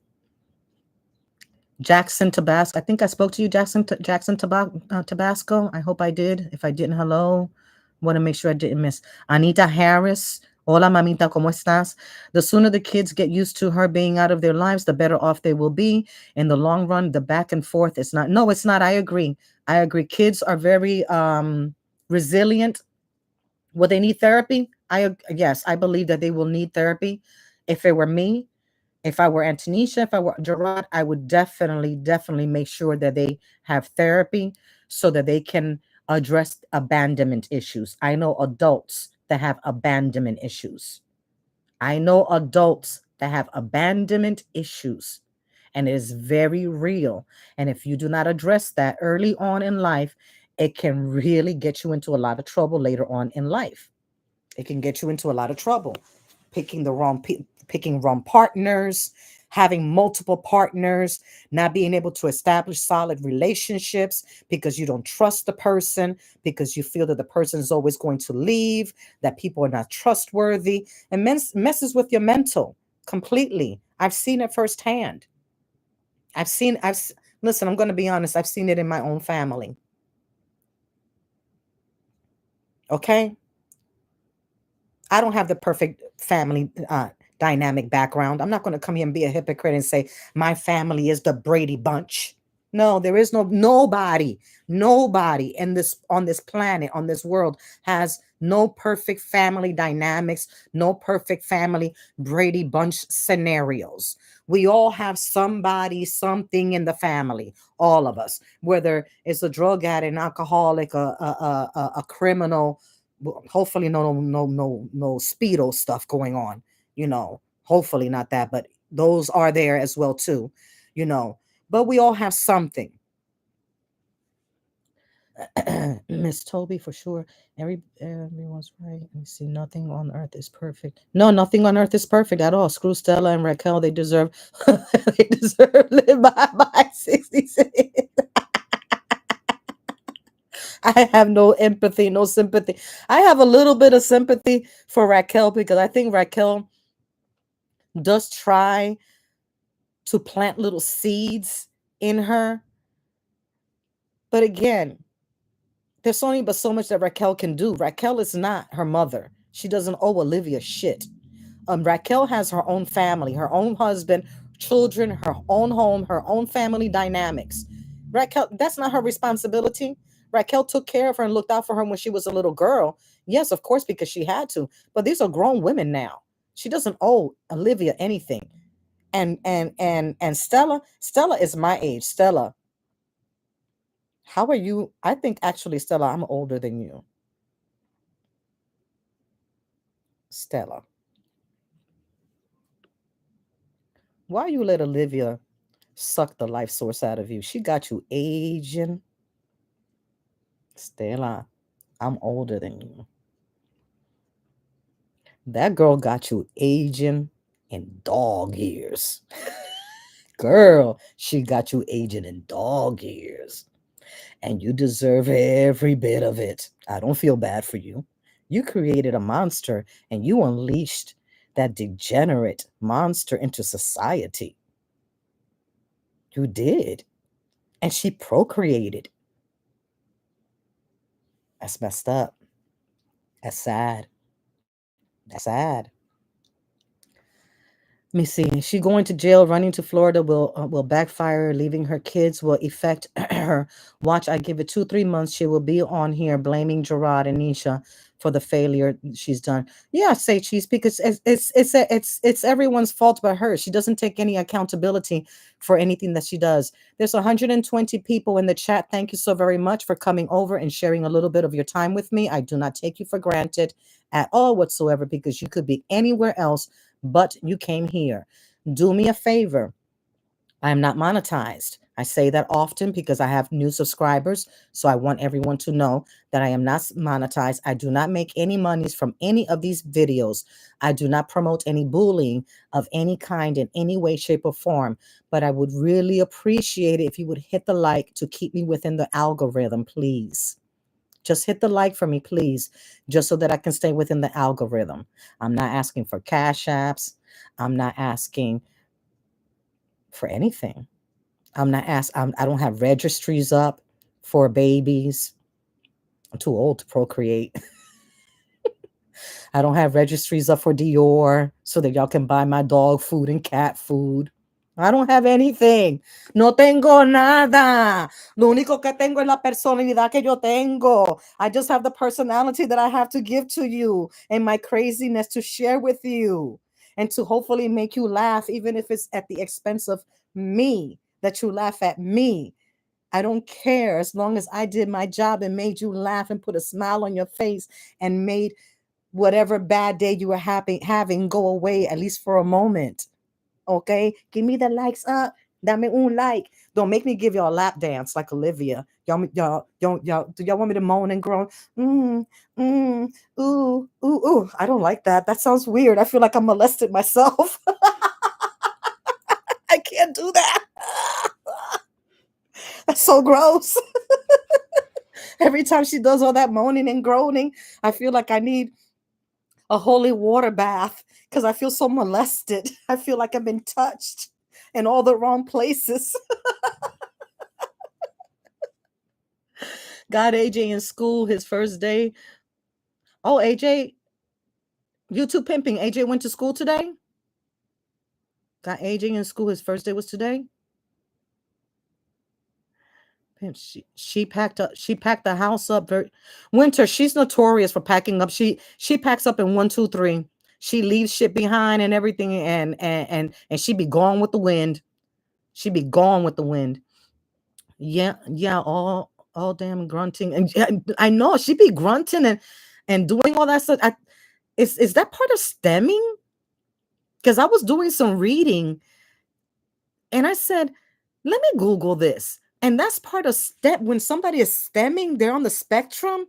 Jackson Tabasco. I think I spoke to you, Jackson Tabasco. I hope I did. If I didn't, hello. Want to make sure I didn't miss. Anita Harris. Hola, mamita, ¿cómo estás? The sooner the kids get used to her being out of their lives, the better off they will be. In the long run, the back and forth is not. No, it's not. I agree. Kids are very resilient. Will they need therapy? Yes, I believe that they will need therapy. If it were me, if I were Antonisha, if I were Gerard, I would definitely make sure that they have therapy so that they can address abandonment issues. I know adults that have abandonment issues. And it is very real. And if you do not address that early on in life, it can really get you into a lot of trouble later on in life. It can get you into a lot of trouble. Picking wrong partners, having multiple partners, not being able to establish solid relationships because you don't trust the person, because you feel that the person is always going to leave, that people are not trustworthy, and messes with your mental completely. I've seen it firsthand. Listen, I'm going to be honest. I've seen it in my own family. Okay. I don't have the perfect family dynamic background. I'm not going to come here and be a hypocrite and say my family is the Brady Bunch. No, there is nobody in this on this planet, on this world has no perfect family dynamics, no perfect family Brady Bunch scenarios. We all have somebody, something in the family, all of us, whether it's a drug addict, an alcoholic, a criminal, hopefully no speedo stuff going on, hopefully not that, but those are there as well too, but we all have something. Miss Toby, for sure. Everyone's right. Let me see. Nothing on earth is perfect. No, nothing on earth is perfect at all. Screw Stella and Raquel. They deserve they deserve live by 66. I have no empathy, no sympathy. I have a little bit of sympathy for Raquel because I think Raquel does try to plant little seeds in her. But again, there's only but so much that Raquel can do. Raquel is not her mother. She doesn't owe Olivia shit. Raquel has her own family, her own husband, children, her own home, her own family dynamics. Raquel, that's not her responsibility. Raquel took care of her and looked out for her when she was a little girl. Yes, of course, because she had to. But these are grown women now. She doesn't owe Olivia anything. And Stella is my age. Stella, how are you? I think actually, Stella, I'm older than you. Stella, why you let Olivia suck the life source out of you? She got you aging. Stella, I'm older than you. That girl got you aging in dog years. Girl, she got you aging in dog years. And you deserve every bit of it. I don't feel bad for you. You created a monster and you unleashed that degenerate monster into society. You did. And she procreated. That's messed up. That's sad. That's sad. Let me see. She going to jail, running to Florida will backfire. Leaving her kids will affect her. Watch, I give it 2-3 months. She will be on here blaming Gerard and Nisha for the failure she's done. Yeah, say cheese because it's everyone's fault but hers. She doesn't take any accountability for anything that she does. There's 120 people in the chat. Thank you so very much for coming over and sharing a little bit of your time with me. I do not take you for granted at all whatsoever because you could be anywhere else but you came here. Do me a favor. I am not monetized. I say that often because I have new subscribers. So I want everyone to know that I am not monetized. I do not make any monies from any of these videos. I do not promote any bullying of any kind in any way, shape, or form. But I would really appreciate it if you would hit the like to keep me within the algorithm, please. Just hit the like for me, please, just so that I can stay within the algorithm. I'm not asking for cash apps. I'm not asking for anything. I don't have registries up for babies. I'm too old to procreate. I don't have registries up for Dior so that y'all can buy my dog food and cat food. I don't have anything. No tengo nada. Lo único que tengo es la personalidad que yo tengo. I just have the personality that I have to give to you and my craziness to share with you and to hopefully make you laugh, even if it's at the expense of me, that you laugh at me. I don't care as long as I did my job and made you laugh and put a smile on your face and made whatever bad day you were having go away, at least for a moment. Okay, give me the likes up. Dame un like. Don't make me give y'all a lap dance like Olivia. Y'all, do y'all want me to moan and groan? Mm, mm, ooh, ooh, ooh. I don't like that. That sounds weird. I feel like I'm molested myself. I can't do that. That's so gross. Every time she does all that moaning and groaning, I feel like I need a holy water bath because I feel so molested. I feel like I've been touched in all the wrong places. Got AJ in school his first day. Oh, AJ, YouTube pimping. AJ went to school today. Got AJ in school his first day was today. She packed up. She packed the house up. Winter. She's notorious for packing up. She packs up in 1, 2, 3. She leaves shit behind and everything, and she be gone with the wind. She be gone with the wind. Yeah, all damn grunting, and I know she be grunting and doing all that stuff. Is that part of stemming? Because I was doing some reading, and I said, let me Google this, and that's part of step. When somebody is stemming, they're on the spectrum.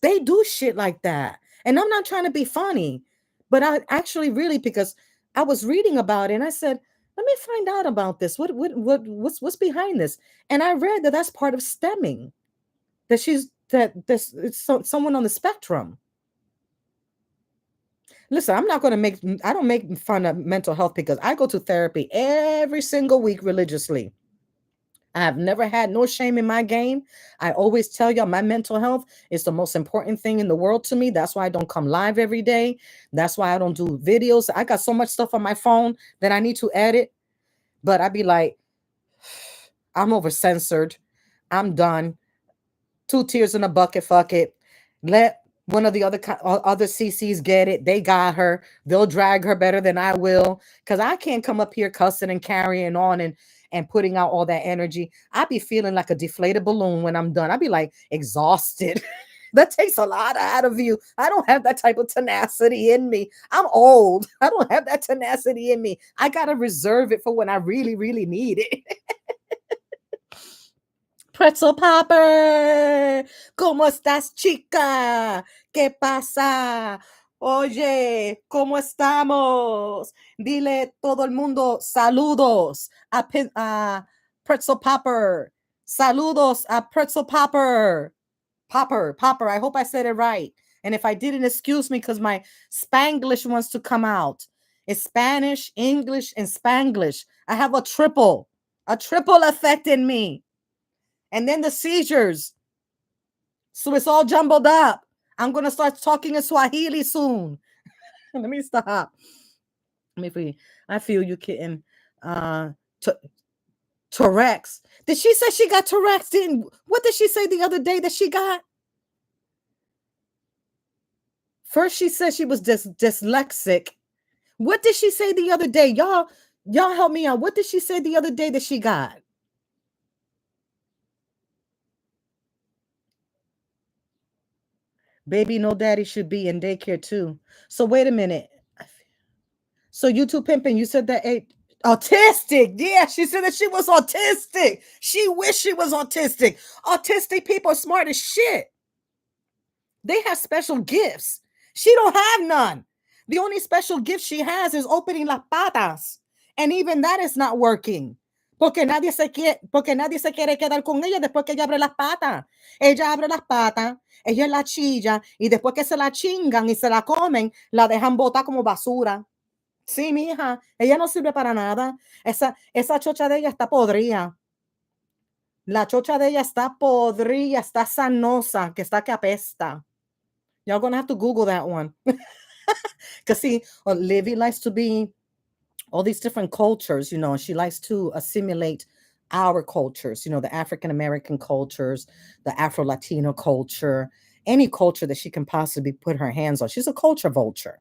They do shit like that, and I'm not trying to be funny, but I actually really because I was reading about it, and I said, let me find out about this. What's behind this? And I read that that's part of stemming. That this it's someone on the spectrum. Listen, I don't make fun of mental health because I go to therapy every single week religiously. I have never had no shame in my game. I always tell y'all my mental health is the most important thing in the world to me. That's why I don't come live every day. That's why I don't do videos. I got so much stuff on my phone that I need to edit, but I'd be like, I'm over censored. I'm done. 2 tears in a bucket. Fuck it. Let one of the other CCs get it. They got her. They'll drag her better than I will. Because I can't come up here cussing and carrying on and putting out all that energy. I be feeling like a deflated balloon when I'm done. I be like exhausted. That takes a lot out of you. I don't have that type of tenacity in me. I'm old. I don't have that tenacity in me. I got to reserve it for when I really, really need it. Pretzel Popper, ¿cómo estás, chica? ¿Qué pasa? Oye, ¿cómo estamos? Dile todo el mundo saludos a Pretzel Popper. Saludos a Pretzel Popper. Popper. I hope I said it right. And if I didn't, excuse me because my Spanglish wants to come out. It's Spanish, English, and Spanglish. I have a triple. A triple effect in me. And then the seizures. So it's all jumbled up. I'm going to start talking in Swahili soon. Let me stop. Let me see. I feel you, kitten. Tourette's. Did she say she got Tourette's? What did she say the other day that she got? First, she said she was dyslexic. What did she say the other day? Y'all help me out. What did she say the other day that she got? Baby, no daddy should be in daycare too. So wait a minute. So you two pimping, you said that autistic. Yeah, she said that she was autistic. She wished she was autistic. Autistic people are smart as shit. They have special gifts. She don't have none. The only special gift she has is opening las patas. And even that is not working. Porque nadie se quiere quedar con ella después que ella abre las patas. Ella abre las patas, ella la chilla, y después que se la chingan y se la comen, la dejan botar como basura. Sí, mi hija, ella no sirve para nada. Esa chocha de ella está podrida. La chocha de ella está podrida, está sanosa, que está que apesta. Y'all gonna have to Google that one. Because see, Livy likes to be all these different cultures, you know, and she likes to assimilate our cultures, you know, the African American cultures, the Afro Latino culture, any culture that she can possibly put her hands on. She's a culture vulture.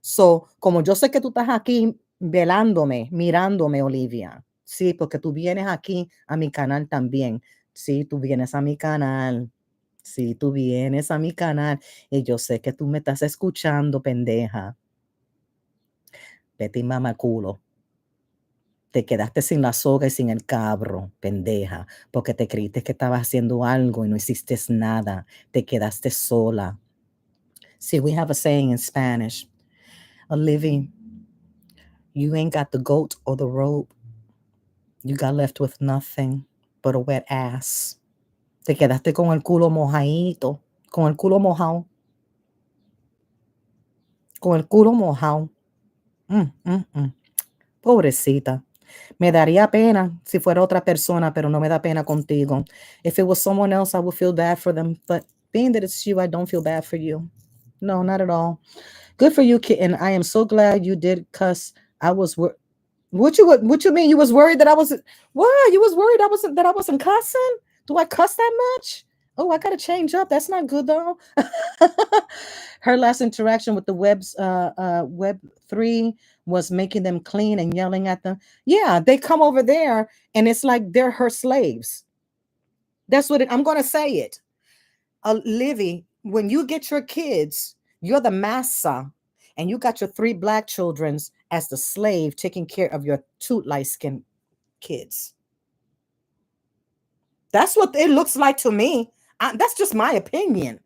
So, como yo sé que tú estás aquí velándome, mirándome, Olivia, sí, porque tú vienes aquí a mi canal también. Sí, tú vienes a mi canal. Sí, tú vienes a mi canal y yo sé que tú me estás escuchando, pendeja. Vete y mama culo. Te quedaste sin la soga y sin el cabro, pendeja, porque te creíste que estabas haciendo algo y no hiciste nada. Te quedaste sola. See, we have a saying in Spanish, Olivia, you ain't got the goat or the rope. You got left with nothing but a wet ass. Te quedaste con el culo mojadito, con el culo mojado. Con el culo mojado. Pobrecita. Me daría pena si fuera otra persona, pero no me da pena contigo. If it was someone else, I would feel bad for them. But being that it's you, I don't feel bad for you. No, not at all. Good for you, kitten. I am so glad you did cuss. I was what you mean? You was worried that I wasn't what? You was worried I wasn't cussing? Do I cuss that much? Oh, I gotta change up. That's not good though. Her last interaction with the web 3 was making them clean and yelling at them. Yeah, they come over there and it's like they're her slaves. That's what I'm gonna say it. Livy, when you get your kids, you're the massa, and you got your 3 black children's as the slave taking care of your 2 light-skinned kids. That's what it looks like to me. That's just my opinion.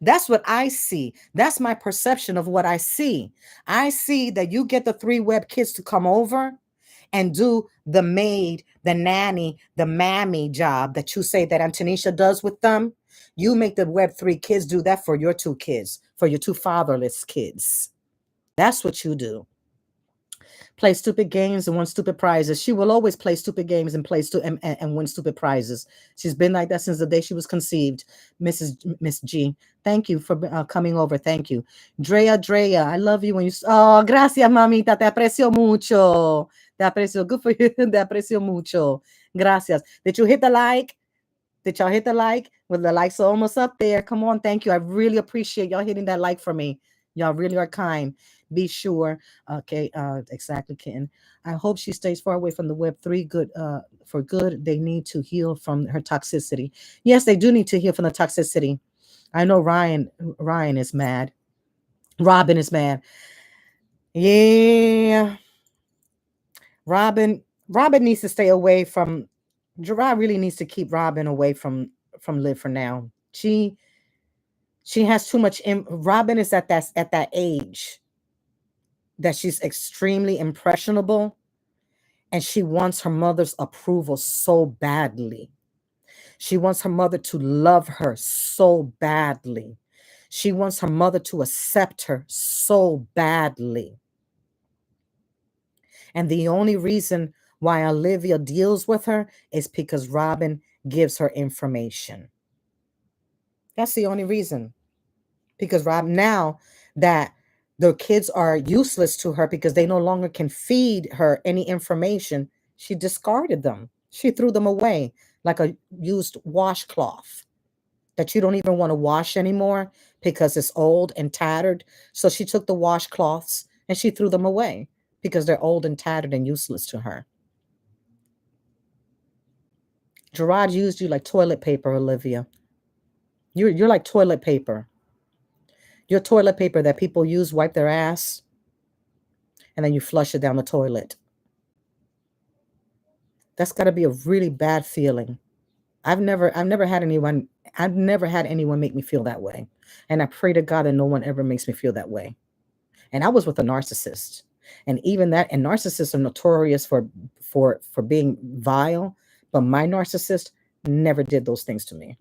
That's what I see. That's my perception of what I see. I see that you get the 3 web kids to come over and do the maid, the nanny, the mammy job that you say that Antonisha does with them. You make the web 3 kids do that for your 2 kids, for your 2 fatherless kids. That's what you do. Play stupid games and win stupid prizes. She will always play stupid games and and win stupid prizes. She's been like that since the day she was conceived. Miss G, thank you for coming over. Thank you, Drea. I love you when you. Oh, gracias, mamita. Te aprecio mucho. Te aprecio. Good for you. Te aprecio mucho. Gracias. Did you hit the like? Did y'all hit the like? Well, the likes are almost up there. Come on, thank you. I really appreciate y'all hitting that like for me. Y'all really are kind. Be sure. Okay, exactly, kitten. I hope she stays far away from the web 3 good for good. They need to heal from her toxicity. Yes, they do need to heal from the toxicity. I know Ryan is mad. Robin is mad. Yeah. Robin needs to stay away from Gerard really needs to keep Robin away from Liv for now. She has too much Robin is at that age that she's extremely impressionable and she wants her mother's approval so badly. She wants her mother to love her so badly. She wants her mother to accept her so badly. And the only reason Why Olivia deals with her is because Robin gives her information. That's the only reason. Because Rob, now that the kids are useless to her because they no longer can feed her any information, she discarded them. She threw them away like a used washcloth that you don't even want to wash anymore because it's old and tattered. So she took the washcloths and she threw them away because they're old and tattered and useless to her. Gerard used you like toilet paper, Olivia. You're like toilet paper. You're toilet paper that people use, wipe their ass, and then you flush it down the toilet. That's got to be a really bad feeling. I've never had anyone make me feel that way. And I pray to God that no one ever makes me feel that way. And I was with a narcissist. And even that, and narcissists are notorious for being vile, but my narcissist never did those things to me.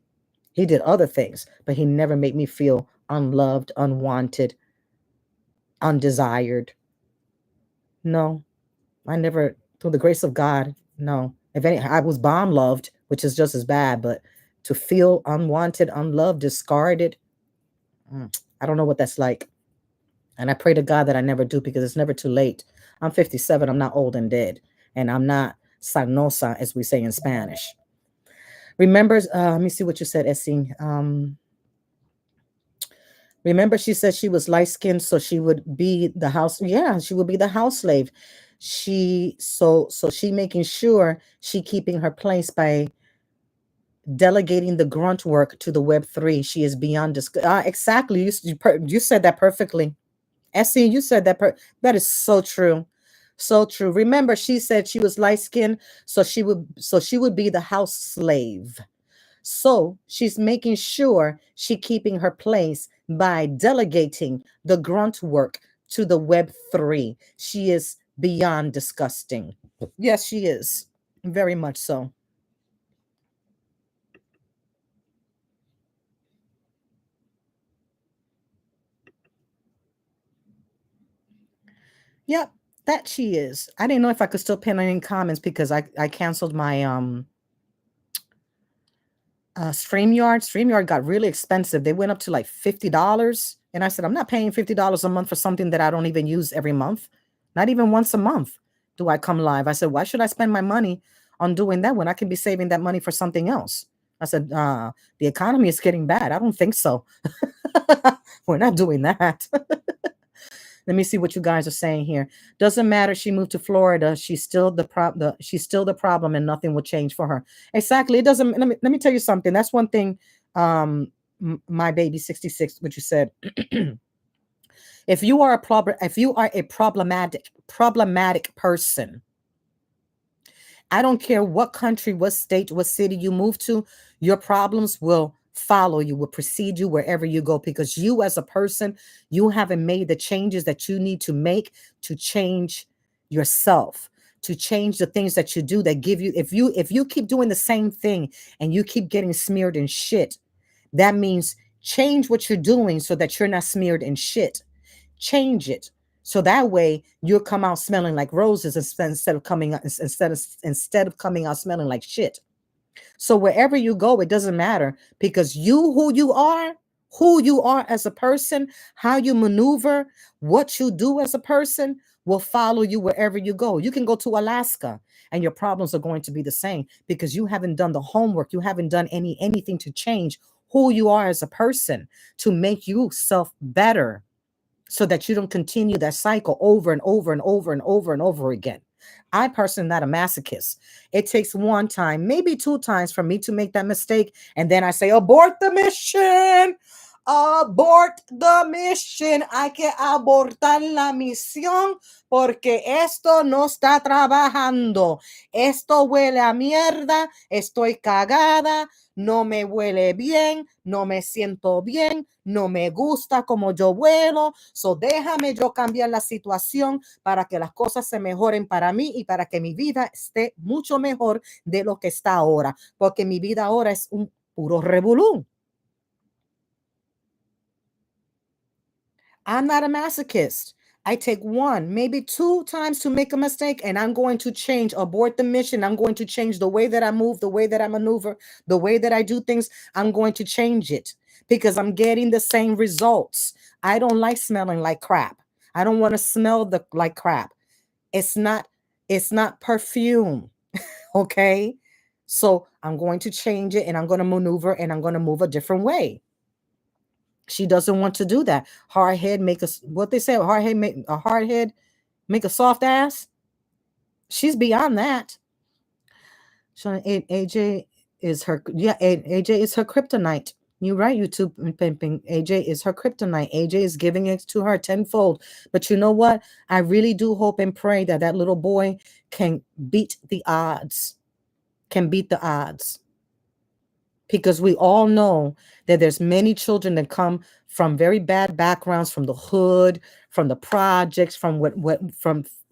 He did other things, but he never made me feel unloved, unwanted, undesired. No, I never, through the grace of God, no. If any, I was bomb loved, which is just as bad, but to feel unwanted, unloved, discarded, I don't know what that's like. And I pray to God that I never do because it's never too late. I'm 57. I'm not old and dead. And I'm not sanosa, as we say in Spanish. Remember, let me see what you said, Essie. Remember, she said she was light skinned, so she would be the house. Yeah, she would be the house slave. So she making sure she keeping her place by delegating the grunt work to the Web3. She is beyond exactly. You said that perfectly. Essie, you said that. That is so true. So true. Remember, she said she was light skinned, so she would be the house slave. So she's making sure she keeping her place by delegating the grunt work to the Web3. She is beyond disgusting. Yes, she is. Very much so. Yep, that she is. I didn't know if I could still pin any comments because I canceled my StreamYard got really expensive. They went up to like $50. And I said, I'm not paying $50 a month for something that I don't even use every month. Not even once a month do I come live. I said, why should I spend my money on doing that when I can be saving that money for something else? I said, the economy is getting bad. I don't think so. We're not doing that. Let me see what you guys are saying here. Doesn't matter. She moved to Florida. She's still she's still the problem, and nothing will change for her. Exactly. It doesn't. Let me tell you something. That's one thing. My baby 66. What you said. If you are a problematic person, I don't care what country, what state, what city you move to, your problems will follow you, will precede you wherever you go, because you as a person, you haven't made the changes that you need to make to change yourself, to change the things that you do that give you, if you keep doing the same thing and you keep getting smeared in shit, that means change what you're doing so that you're not smeared in shit. Change it. So that way you'll come out smelling like roses instead of coming out smelling like shit. So wherever you go, it doesn't matter, because who you are as a person, how you maneuver, what you do as a person will follow you wherever you go. You can go to Alaska and your problems are going to be the same because you haven't done the homework. You haven't done anything to change who you are as a person, to make yourself better, so that you don't continue that cycle over and over and over and over and over again. I personally am not a masochist. It takes one time, maybe two times for me to make that mistake. And then I say, abort the mission. Abort the mission. Hay que abortar la misión porque esto no está trabajando. Esto huele a mierda. Estoy cagada. No me huele bien. No me siento bien. No me gusta como yo vuelo. So déjame yo cambiar la situación para que las cosas se mejoren para mí y para que mi vida esté mucho mejor de lo que está ahora. Porque mi vida ahora es un puro revolú. I'm not a masochist. I take one, maybe two times to make a mistake, and I'm going to change, abort the mission. I'm going to change the way that I move, the way that I maneuver, the way that I do things. I'm going to change it because I'm getting the same results. I don't like smelling like crap. I don't want to smell the like crap. It's not, it's not perfume. Okay. So I'm going to change it and I'm going to maneuver and I'm going to move a different way. She doesn't want to do that. Hard head make us what they say, hard head make a soft ass. She's beyond that. So AJ is her, yeah, AJ is her kryptonite. You're right, YouTube pimping. AJ is her kryptonite. AJ is giving it to her tenfold. But you know what? I really do hope and pray that that little boy can beat the odds. Can beat the odds. Because we all know that there's many children that come from very bad backgrounds, from the hood, from the projects, from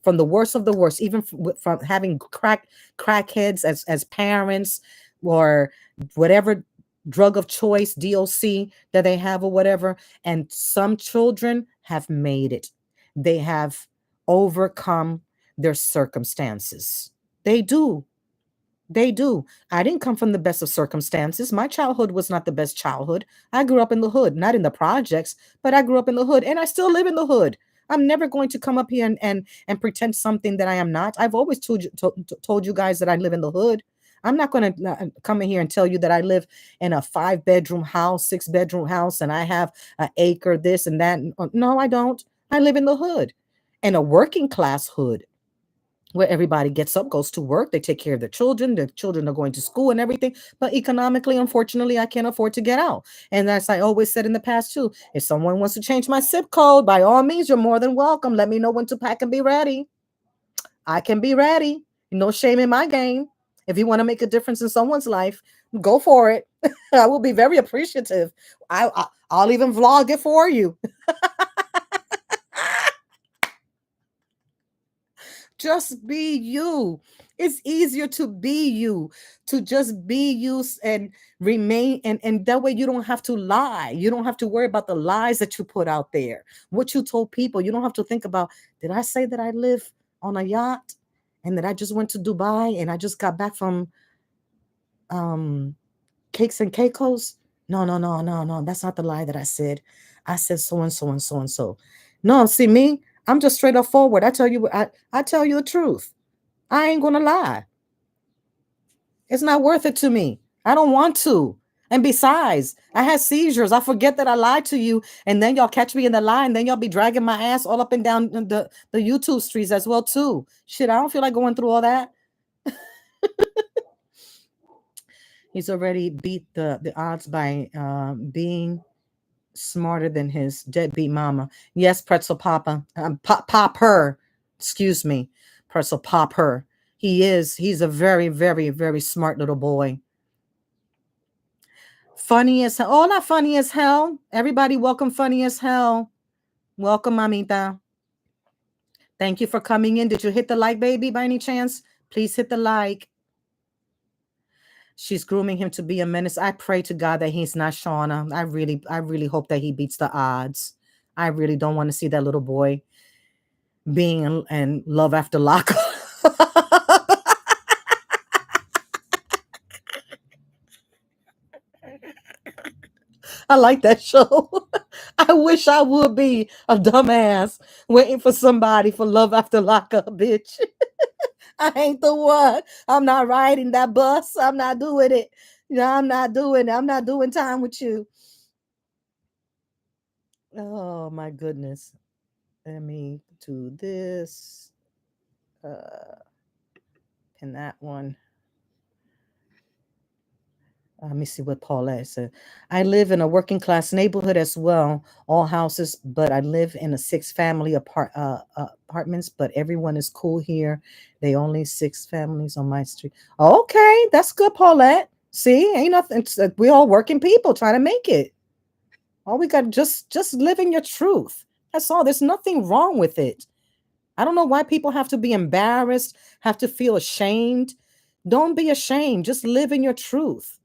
from the worst of the worst, even from having crackheads as parents, or whatever drug of choice, DOC, that they have or whatever. And some children have made it. They have overcome their circumstances. They do. They do. I didn't come from the best of circumstances. My childhood was not the best childhood. I grew up in the hood, not in the projects, but I grew up in the hood and I still live in the hood. I'm never going to come up here and pretend something that I am not. I've always told you guys that I live in the hood. I'm not going to come in here and tell you that I live in a 5-bedroom house, 6-bedroom house, and I have an acre, this and that. No, I don't. I live in the hood, in a working class hood, where everybody gets up, goes to work, they take care of their children are going to school and everything. But economically, unfortunately, I can't afford to get out. And as I always said in the past too, if someone wants to change my zip code, by all means, you're more than welcome. Let me know when to pack and be ready. I can be ready. No shame in my game. If you want to make a difference in someone's life, go for it. I will be very appreciative. I'll even vlog it for you. Just be you. It's easier to be you, to just be you and remain. And that way you don't have to lie. You don't have to worry about the lies that you put out there, what you told people. You don't have to think about, did I say that I live on a yacht and that I just went to Dubai and I just got back from um Cakes and Caicos? No, no, no, no, no. That's not the lie that I said. I said so and so and so and so. No, see me, I'm just straight up forward. I tell you, I tell you the truth. I ain't gonna lie. It's not worth it to me. I don't want to. And besides, I had seizures. I forget that I lied to you, and then y'all catch me in the lie, and then y'all be dragging my ass all up and down the YouTube streets as well too. Shit, I don't feel like going through all that. He's already beat the odds by being smarter than his deadbeat mama. Yes, Pretzel Papa. Pop her. Excuse me. Pretzel Pop her. He's a very, very, very smart little boy. Funny as hell. Oh, not funny as hell. Everybody welcome Funny as Hell. Welcome, Mamita. Thank you for coming in. Did you hit the like, baby, by any chance? Please hit the like. She's grooming him to be a menace. I pray to God that he's not Shauna. I really hope that he beats the odds. I really don't want to see that little boy being in love after lockup. I like that show. I wish I would be a dumbass waiting for somebody for love after lockup, bitch. I ain't the one. I'm not riding that bus. I'm not doing it. No, I'm not doing it. I'm not doing time with you. Oh my goodness. Let me do this. And that one. Let me see what Paulette said. I live in a working class neighborhood as well, all houses, but I live in a 6-family apartments, but everyone is cool here. They only 6 families on my street. Okay, that's good, Paulette. See, ain't nothing. We all working people trying to make it. All we got, just living your truth. That's all. There's nothing wrong with it. I don't know why people have to be embarrassed, have to feel ashamed. Don't be ashamed. Just live in your truth.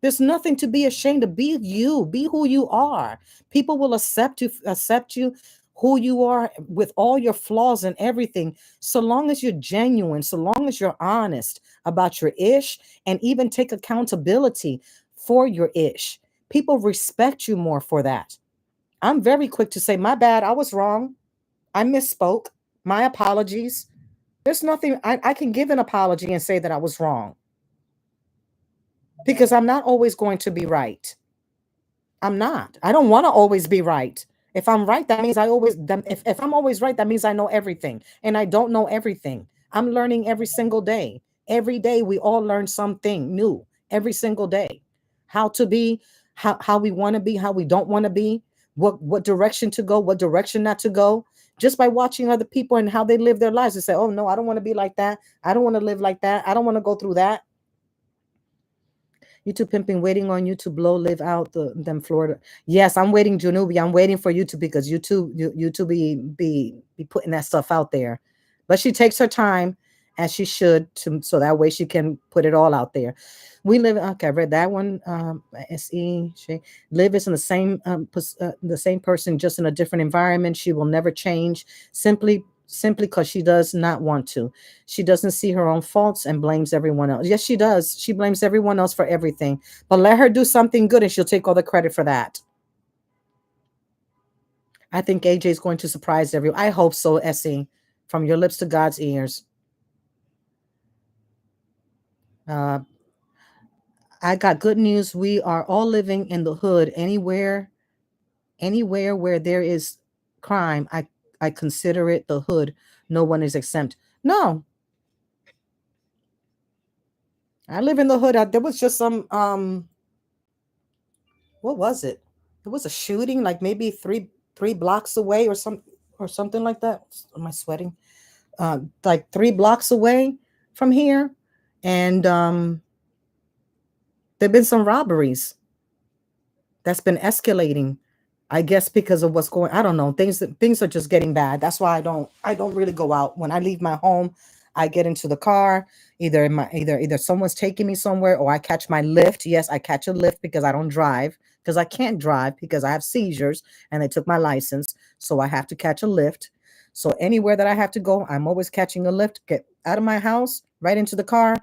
There's nothing to be ashamed of. Be you. Be who you are. People will accept you who you are with all your flaws and everything, so long as you're genuine, so long as you're honest about your ish and even take accountability for your ish, people respect you more for that. I'm very quick to say, my bad, I was wrong. I misspoke. My apologies. There's nothing, I can give an apology and say that I was wrong because I'm not always going to be right. I'm not. I don't want to always be right. If I'm right, that means I always, if I'm always right, that means I know everything. And I don't know everything. I'm learning every single day. Every day we all learn something new every single day. How to be, how we want to be, how we don't want to be, what direction to go, what direction not to go. Just by watching other people and how they live their lives and say, oh no, I don't want to be like that. I don't want to live like that. I don't want to go through that. YouTube pimping, waiting on you to blow live out them Florida. Yes, I'm waiting, Janubi. I'm waiting for YouTube because YouTube be putting that stuff out there. But she takes her time, as she should, to so that way she can put it all out there. We live. Okay, I read that one. Se she live is in the same person, just in a different environment. She will never change. Simply because she does not want to. She doesn't see her own faults and blames everyone else. Yes, she does. She blames everyone else for everything. But let her do something good and she'll take all the credit for that. I think AJ is going to surprise everyone. I hope so, Essie. From your lips to God's ears. I got good news. We are all living in the hood. Anywhere where there is crime, I consider it the hood. No one is exempt. No, I live in the hood. There was just some what was it? It was a shooting, like maybe three blocks away, or something like that. Am I sweating? Like 3 blocks away from here, and there've been some robberies that's been escalating. I guess because of what's going, I don't know. Things are just getting bad. That's why I don't really go out. When I leave my home, I get into the car. Either someone's taking me somewhere or I catch my lift. Yes, I catch a lift because I don't drive, because I can't drive because I have seizures and they took my license. So I have to catch a lift. So anywhere that I have to go, I'm always catching a lift, get out of my house, right into the car,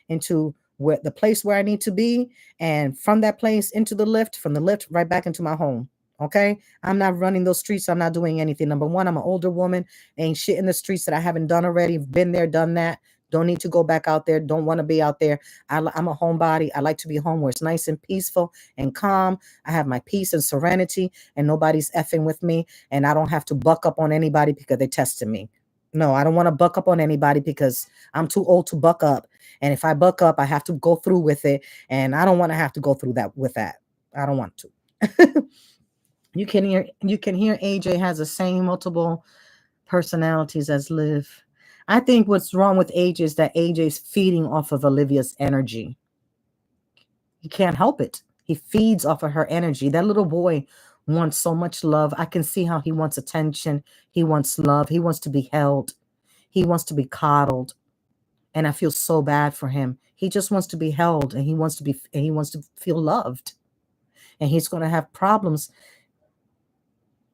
into where the place where I need to be, and from that place into the lift, from the lift right back into my home. Okay, I'm not running those streets. I'm not doing anything. Number one, I'm an older woman. Ain't shit in the streets that I haven't done already. Been there, done that. Don't need to go back out there. Don't want to be out there. I'm a homebody. I like to be home where it's nice and peaceful and calm. I have my peace and serenity, and nobody's effing with me, and I don't have to buck up on anybody because they tested me. No, I don't want to buck up on anybody because I'm too old to buck up. And if I buck up, I have to go through with it. And I don't want to have to go through that with that. I don't want to. You can hear AJ has the same multiple personalities as Liv. I think what's wrong with AJ is that AJ's feeding off of Olivia's energy. He can't help it. He feeds off of her energy. That little boy wants so much love. I can see how he wants attention. He wants love. He wants to be held. He wants to be coddled. And I feel so bad for him. He just wants to be held, and he wants to feel loved. And he's going to have problems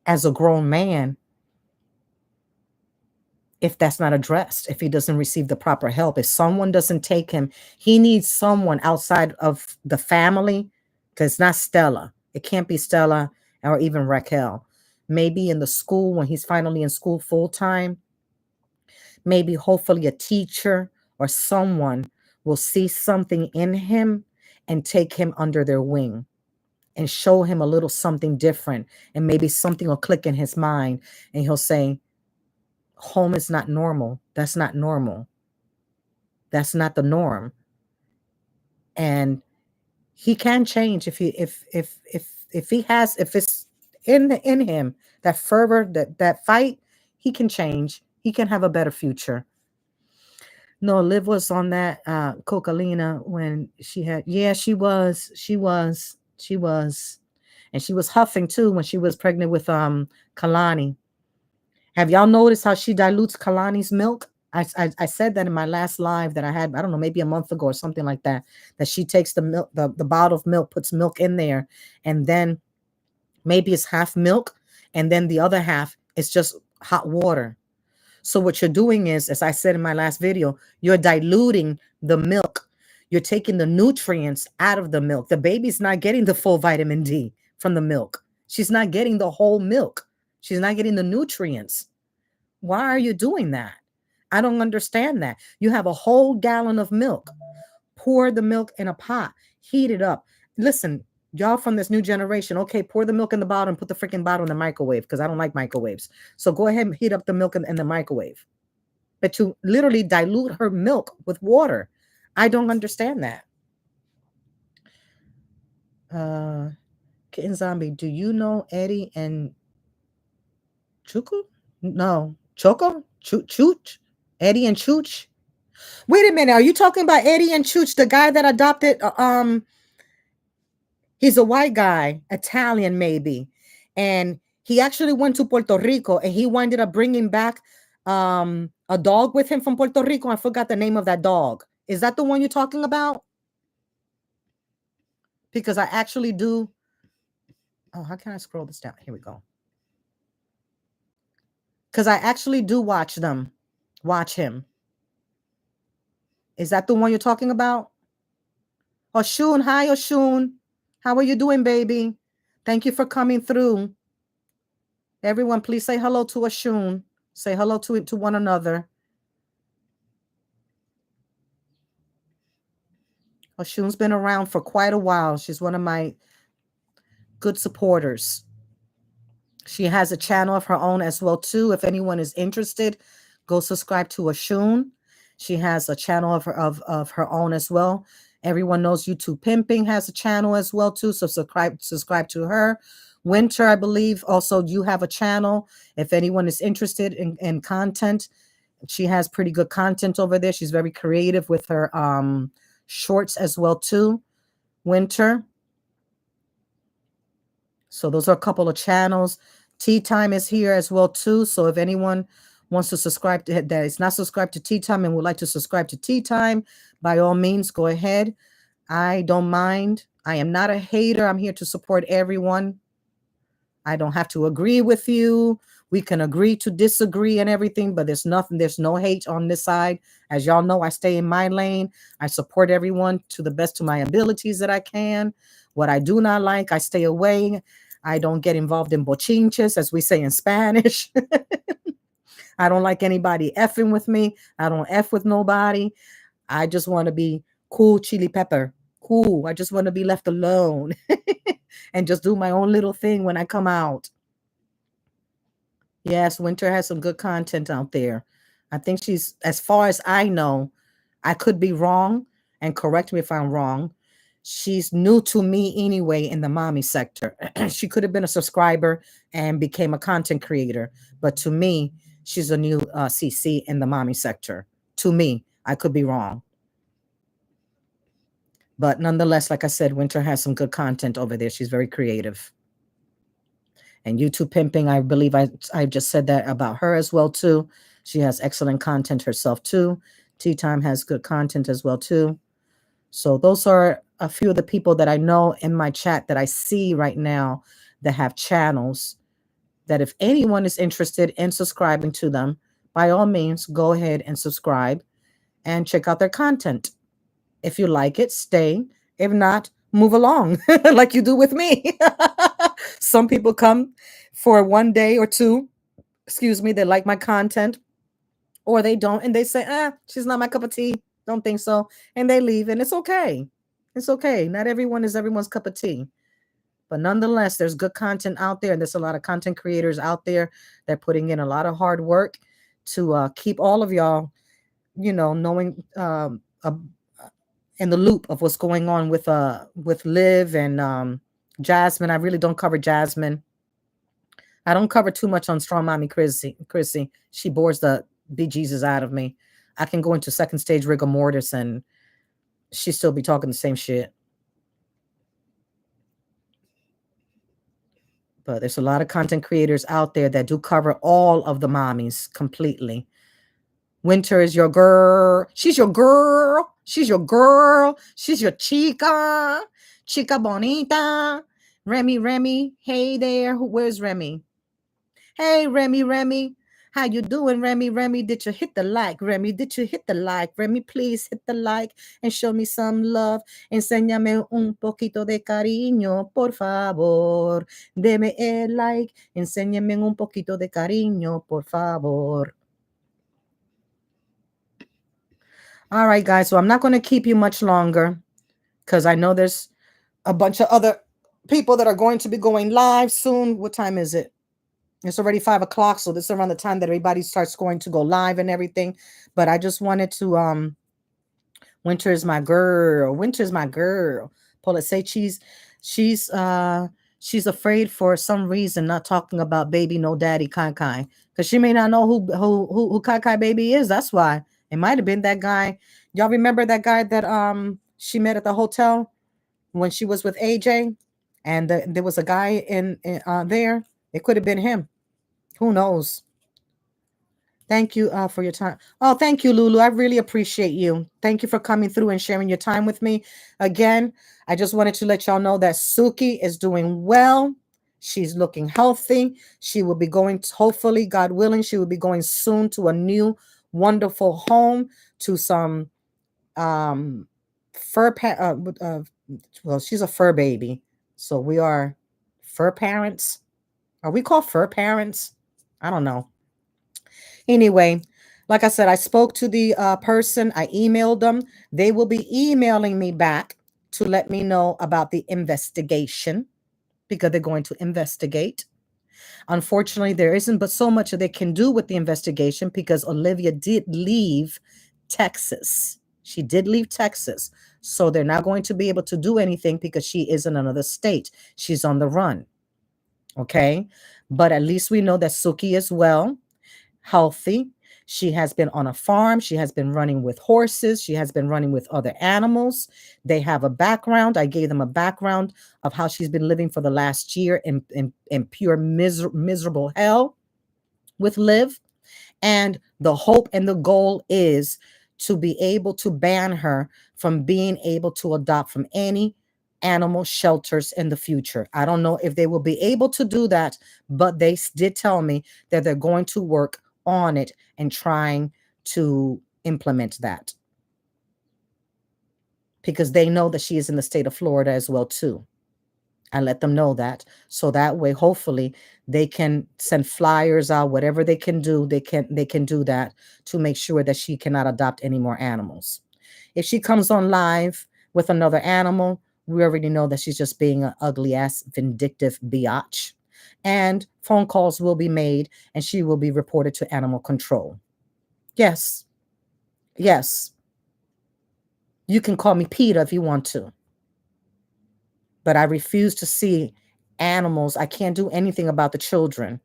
as a grown man if that's not addressed, if he doesn't receive the proper help, if someone doesn't take him. He needs someone outside of the family, because it's not Stella. It can't be Stella or even Raquel. Maybe in the school, when he's finally in school full time, maybe hopefully a teacher or someone will see something in him and take him under their wing and show him a little something different. And maybe something will click in his mind and he'll say, home is not normal. That's not normal. That's not the norm. And he can change if it's in him, that fervor, that fight, he can change. He can have a better future. No, Liv was on that Cocalina when she had, yeah, she was. And she was huffing too when she was pregnant with Kalani. Have y'all noticed how she dilutes Kalani's milk? I said that in my last live that I had, I don't know, maybe a month ago or something like that, that she takes the milk, the bottle of milk, puts milk in there, and then maybe it's half milk, And then the other half is just hot water. So what you're doing is, as I said in my last video, you're diluting the milk. You're taking the nutrients out of the milk. The baby's not getting the full vitamin D from the milk. She's not getting the whole milk. She's not getting the nutrients. Why are you doing that? I don't understand that. You have a whole gallon of milk. Pour the milk in a pot. Heat it up. Listen, y'all from this new generation, okay, pour the milk in the bottle and put the freaking bottle in the microwave because I don't like microwaves. So go ahead and heat up the milk in the microwave. But to literally dilute her milk with water, I don't understand that. Kitten Zombie, do you know Eddie and Chuku? No. Choco? Chooch? Eddie and Chooch? Wait a minute. Are you talking about Eddie and Chooch, the guy that adopted? He's a white guy, Italian maybe. And he actually went to Puerto Rico and he ended up bringing back a dog with him from Puerto Rico. I forgot the name of that dog. Is that the one you're talking about? Because I actually do. Oh, how can I scroll this down? Here we go. Because I actually do watch them. Watch him. Is that the one you're talking about? Oshun, hi Oshun. How are you doing, baby? Thank you for coming through. Everyone, please say hello to Oshun. Say hello to one another. Oshun's been around for quite a while. She's one of my good supporters. She has a channel of her own as well, too. If anyone is interested, go subscribe to Oshun. She has a channel of her own as well. Everyone knows YouTube Pimping has a channel as well, too. So subscribe to her. Winter, I believe, also you have a channel. If anyone is interested in content, she has pretty good content over there. She's very creative with her shorts as well, too. Winter. So those are a couple of channels. Tea Time is here as well, too. So if anyone wants to subscribe to that is not subscribed to Tea Time and would like to subscribe to Tea Time, by all means, go ahead. I don't mind. I am not a hater. I'm here to support everyone. I don't have to agree with you. We can agree to disagree and everything, but there's no hate on this side. As y'all know, I stay in my lane. I support everyone to the best of my abilities that I can. What I do not like, I stay away. I don't get involved in bochinches, as we say in Spanish. I don't like anybody effing with me. I don't F with nobody. I just want to be cool chili pepper. Cool. I just want to be left alone and just do my own little thing when I come out. Yes, Winter has some good content out there. I think she's, as far as I know, I could be wrong, and correct me if I'm wrong. She's new to me anyway in the mommy sector. She could have been a subscriber and became a content creator. But to me, she's a new CC in the mommy sector. To me, I could be wrong. But nonetheless, like I said, Winter has some good content over there. She's very creative. And YouTube Pimping, I believe I just said that about her as well, too. She has excellent content herself, too. Tea Time has good content as well, too. So those are a few of the people that I know in my chat that I see right now that have channels that if anyone is interested in subscribing to them, by all means, go ahead and subscribe and check out their content. If you like it, stay. If not, move along like you do with me. Some people come for 1 day or two. Excuse me. They like my content or they don't. And they say, she's not my cup of tea. Don't think so. And they leave. And it's okay. It's okay. Not everyone is everyone's cup of tea. But nonetheless, there's good content out there. And there's a lot of content creators out there that are putting in a lot of hard work to keep all of y'all, knowing in the loop of what's going on with Liv and Jasmine. I really don't cover Jasmine. I don't cover too much on Strong Mommy Chrissy. She bores the bejesus out of me. I can go into second stage rigor mortis and she still be talking the same shit. But there's a lot of content creators out there that do cover all of the mommies completely. Winter is your girl. She's your girl. She's your girl. She's your chica. Chica bonita. Remy. Hey there. Where's Remy? Hey, Remy. How you doing, Remy? Did you hit the like, Remy? Did you hit the like, Remy? Please hit the like and show me some love. Enséñame un poquito de cariño, por favor. Deme el like. Enséñame un poquito de cariño, por favor. All right, guys. So I'm not going to keep you much longer because I know there's a bunch of other people that are going to be going live soon. What time is it? It's already 5 o'clock, so this is around the time that everybody starts going to go live and everything. But I just wanted to Winter is my girl. Winter's my girl. Paula say she's afraid for some reason, not talking about baby no daddy Kai Kai. Because she may not know who Kai Kai baby is. That's why. It might have been that guy. Y'all remember that guy that she met at the hotel when she was with AJ? And there was a guy in there. It could have been him. Who knows? Thank you for your time. Oh, thank you, Lulu. I really appreciate you. Thank you for coming through and sharing your time with me. Again, I just wanted to let y'all know that Suki is doing well. She's looking healthy. She will be going, hopefully, God willing, she will be going soon to a new, wonderful home, to some fur, well, she's a fur baby. So we are fur parents. Are we called fur parents? I don't know. Anyway, like I said, I spoke to the person. I emailed them. They will be emailing me back to let me know about the investigation because they're going to investigate. Unfortunately, there isn't but so much that they can do with the investigation because Olivia did leave Texas. She did leave Texas. So they're not going to be able to do anything because she is in another state. She's on the run. Okay. But at least we know that Suki is well, healthy. She has been on a farm. She has been running with horses. She has been running with other animals. They have a background. I gave them a background of how she's been living for the last year in pure miserable hell with Liv. And the hope and the goal is to be able to ban her from being able to adopt from any animal shelters in the future. I don't know if they will be able to do that, but they did tell me that they're going to work on it and trying to implement that because they know that she is in the state of Florida as well too. I let them know that, so that way hopefully they can send flyers out, whatever they can do, they can do that to make sure that she cannot adopt any more animals. If she comes on live with another animal, we already know that she's just being an ugly ass vindictive biatch, and phone calls will be made and she will be reported to animal control. Yes, you can call me Peter if you want to, but I refuse to see animals. I can't do anything about the children.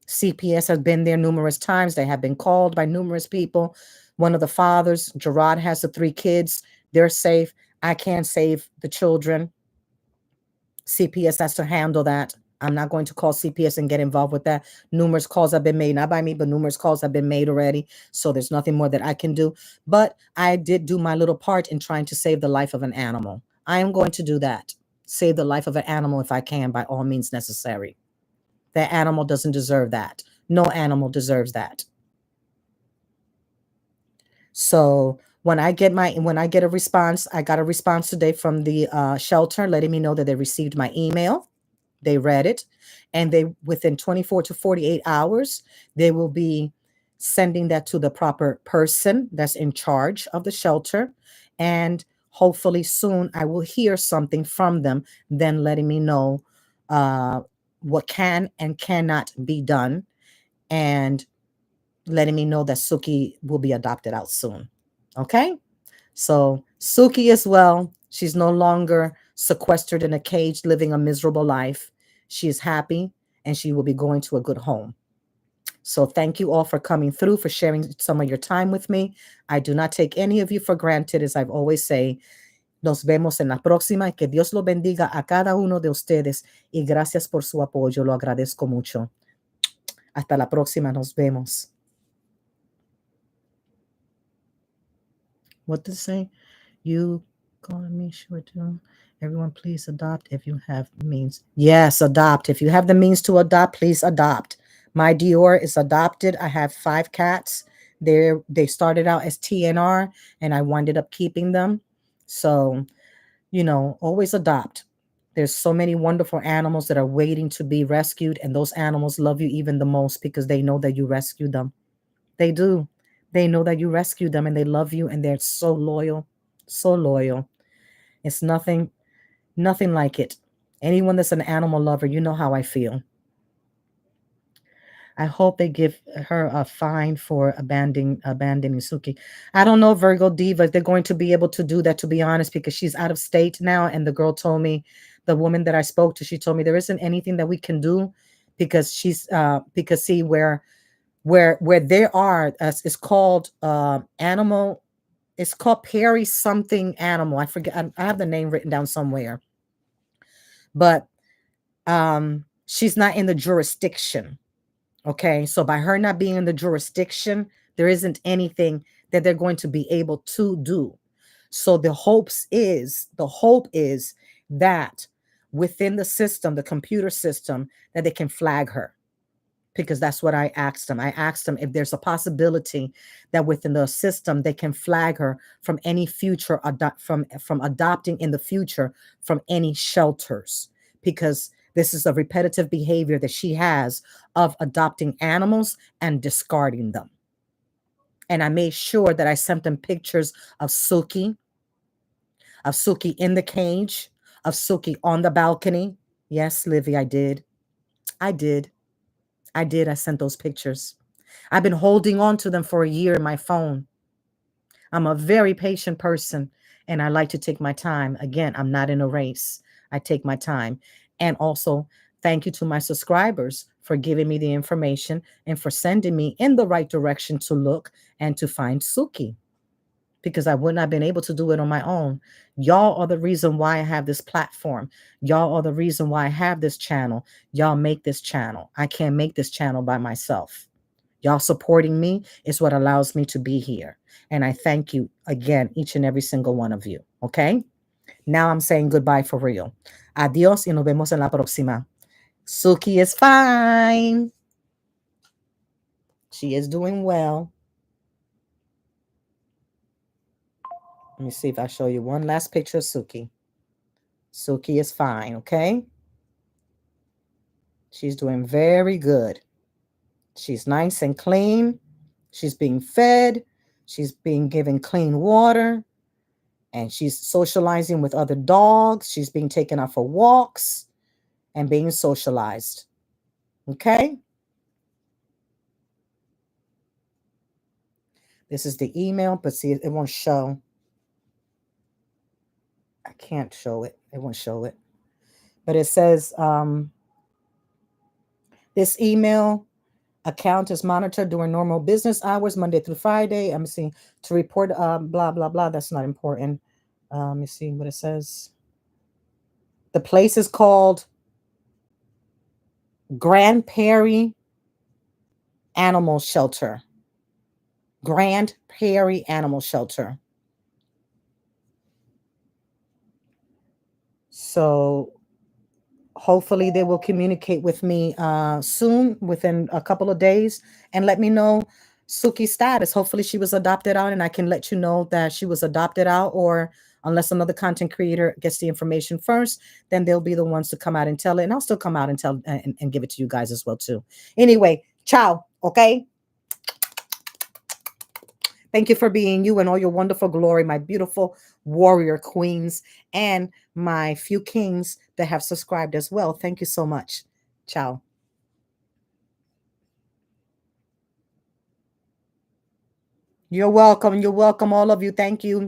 CPS has been there numerous times. They have been called by numerous people. One of the fathers, Gerard, has the 3 kids. They're safe. I can't save the children. CPS has to handle that. I'm not going to call CPS and get involved with that. Numerous calls have been made, not by me, but numerous calls have been made already. So there's nothing more that I can do. But I did do my little part in trying to save the life of an animal. I am going to do that. Save the life of an animal if I can, by all means necessary. That animal doesn't deserve that. No animal deserves that. So when I get a response, I got a response today from the shelter letting me know that they received my email. They read it, and they within 24 to 48 hours, they will be sending that to the proper person that's in charge of the shelter. And hopefully soon I will hear something from them, then letting me know what can and cannot be done, and letting me know that Suki will be adopted out soon. Okay? So Suki as well, she's no longer sequestered in a cage living a miserable life. She is happy and she will be going to a good home. So thank you all for coming through, for sharing some of your time with me. I do not take any of you for granted, as I've always say. Nos vemos en la próxima y que Dios lo bendiga a cada uno de ustedes y gracias por su apoyo. Lo agradezco mucho. Hasta la próxima. Nos vemos. What to say? You calling me? Sure do. Everyone, please adopt if you have means. Yes, adopt. If you have the means to adopt, please adopt. My Dior is adopted. I have 5 cats. They started out as TNR and I winded up keeping them. So, always adopt. There's so many wonderful animals that are waiting to be rescued, and those animals love you even the most because they know that you rescued them. They do. They know that you rescued them and they love you and they're so loyal. So loyal. It's nothing like it. Anyone that's an animal lover, you know how I feel. I hope they give her a fine for abandoning Suki. I don't know, Virgo Diva, if they're going to be able to do that, to be honest, because she's out of state now. And the girl told me, the woman that I spoke to, she told me there isn't anything that we can do because because see where there are it's called animal. It's called Perry something animal. I forget. I have the name written down somewhere, but she's not in the jurisdiction. Okay, so by her not being in the jurisdiction, there isn't anything that they're going to be able to do. So the hope is that within the system, the computer system, that they can flag her, because that's what I asked them. I asked them if there's a possibility that within the system they can flag her from any future from adopting in the future from any shelters, because this is a repetitive behavior that she has of adopting animals and discarding them. And I made sure that I sent them pictures of Suki in the cage, of Suki on the balcony. Yes, Livy, I did. I did. I did. I sent those pictures. I've been holding on to them for a year in my phone. I'm a very patient person and I like to take my time. Again, I'm not in a race. I take my time. And also, thank you to my subscribers for giving me the information and for sending me in the right direction to look and to find Suki, because I would not have been able to do it on my own. Y'all are the reason why I have this platform. Y'all are the reason why I have this channel. Y'all make this channel. I can't make this channel by myself. Y'all supporting me is what allows me to be here. And I thank you again, each and every single one of you. Okay? Now I'm saying goodbye for real. Adios y nos vemos en la próxima. Suki is fine. She is doing well. Let me see if I show you one last picture of Suki. Suki is fine, okay? She's doing very good. She's nice and clean. She's being fed. She's being given clean water. And she's socializing with other dogs. She's being taken out for walks and being socialized. Okay? This is the email, but see, it won't show. I can't show it. It won't show it. But it says this email account is monitored during normal business hours, Monday through Friday. I'm seeing to report blah, blah, blah. That's not important. Let me see what it says. The place is called Grand Prairie Animal Shelter. Grand Prairie Animal Shelter. So hopefully they will communicate with me soon, within a couple of days, and let me know Suki's status. Hopefully she was adopted out and I can let you know that she was adopted out, or unless another content creator gets the information first, then they'll be the ones to come out and tell it. And I'll still come out and tell and give it to you guys as well too. Anyway, ciao. Okay. Thank you for being you and all your wonderful glory, my beautiful warrior queens and my few kings that have subscribed as well. Thank you so much. Ciao. You're welcome. You're welcome, all of you. Thank you.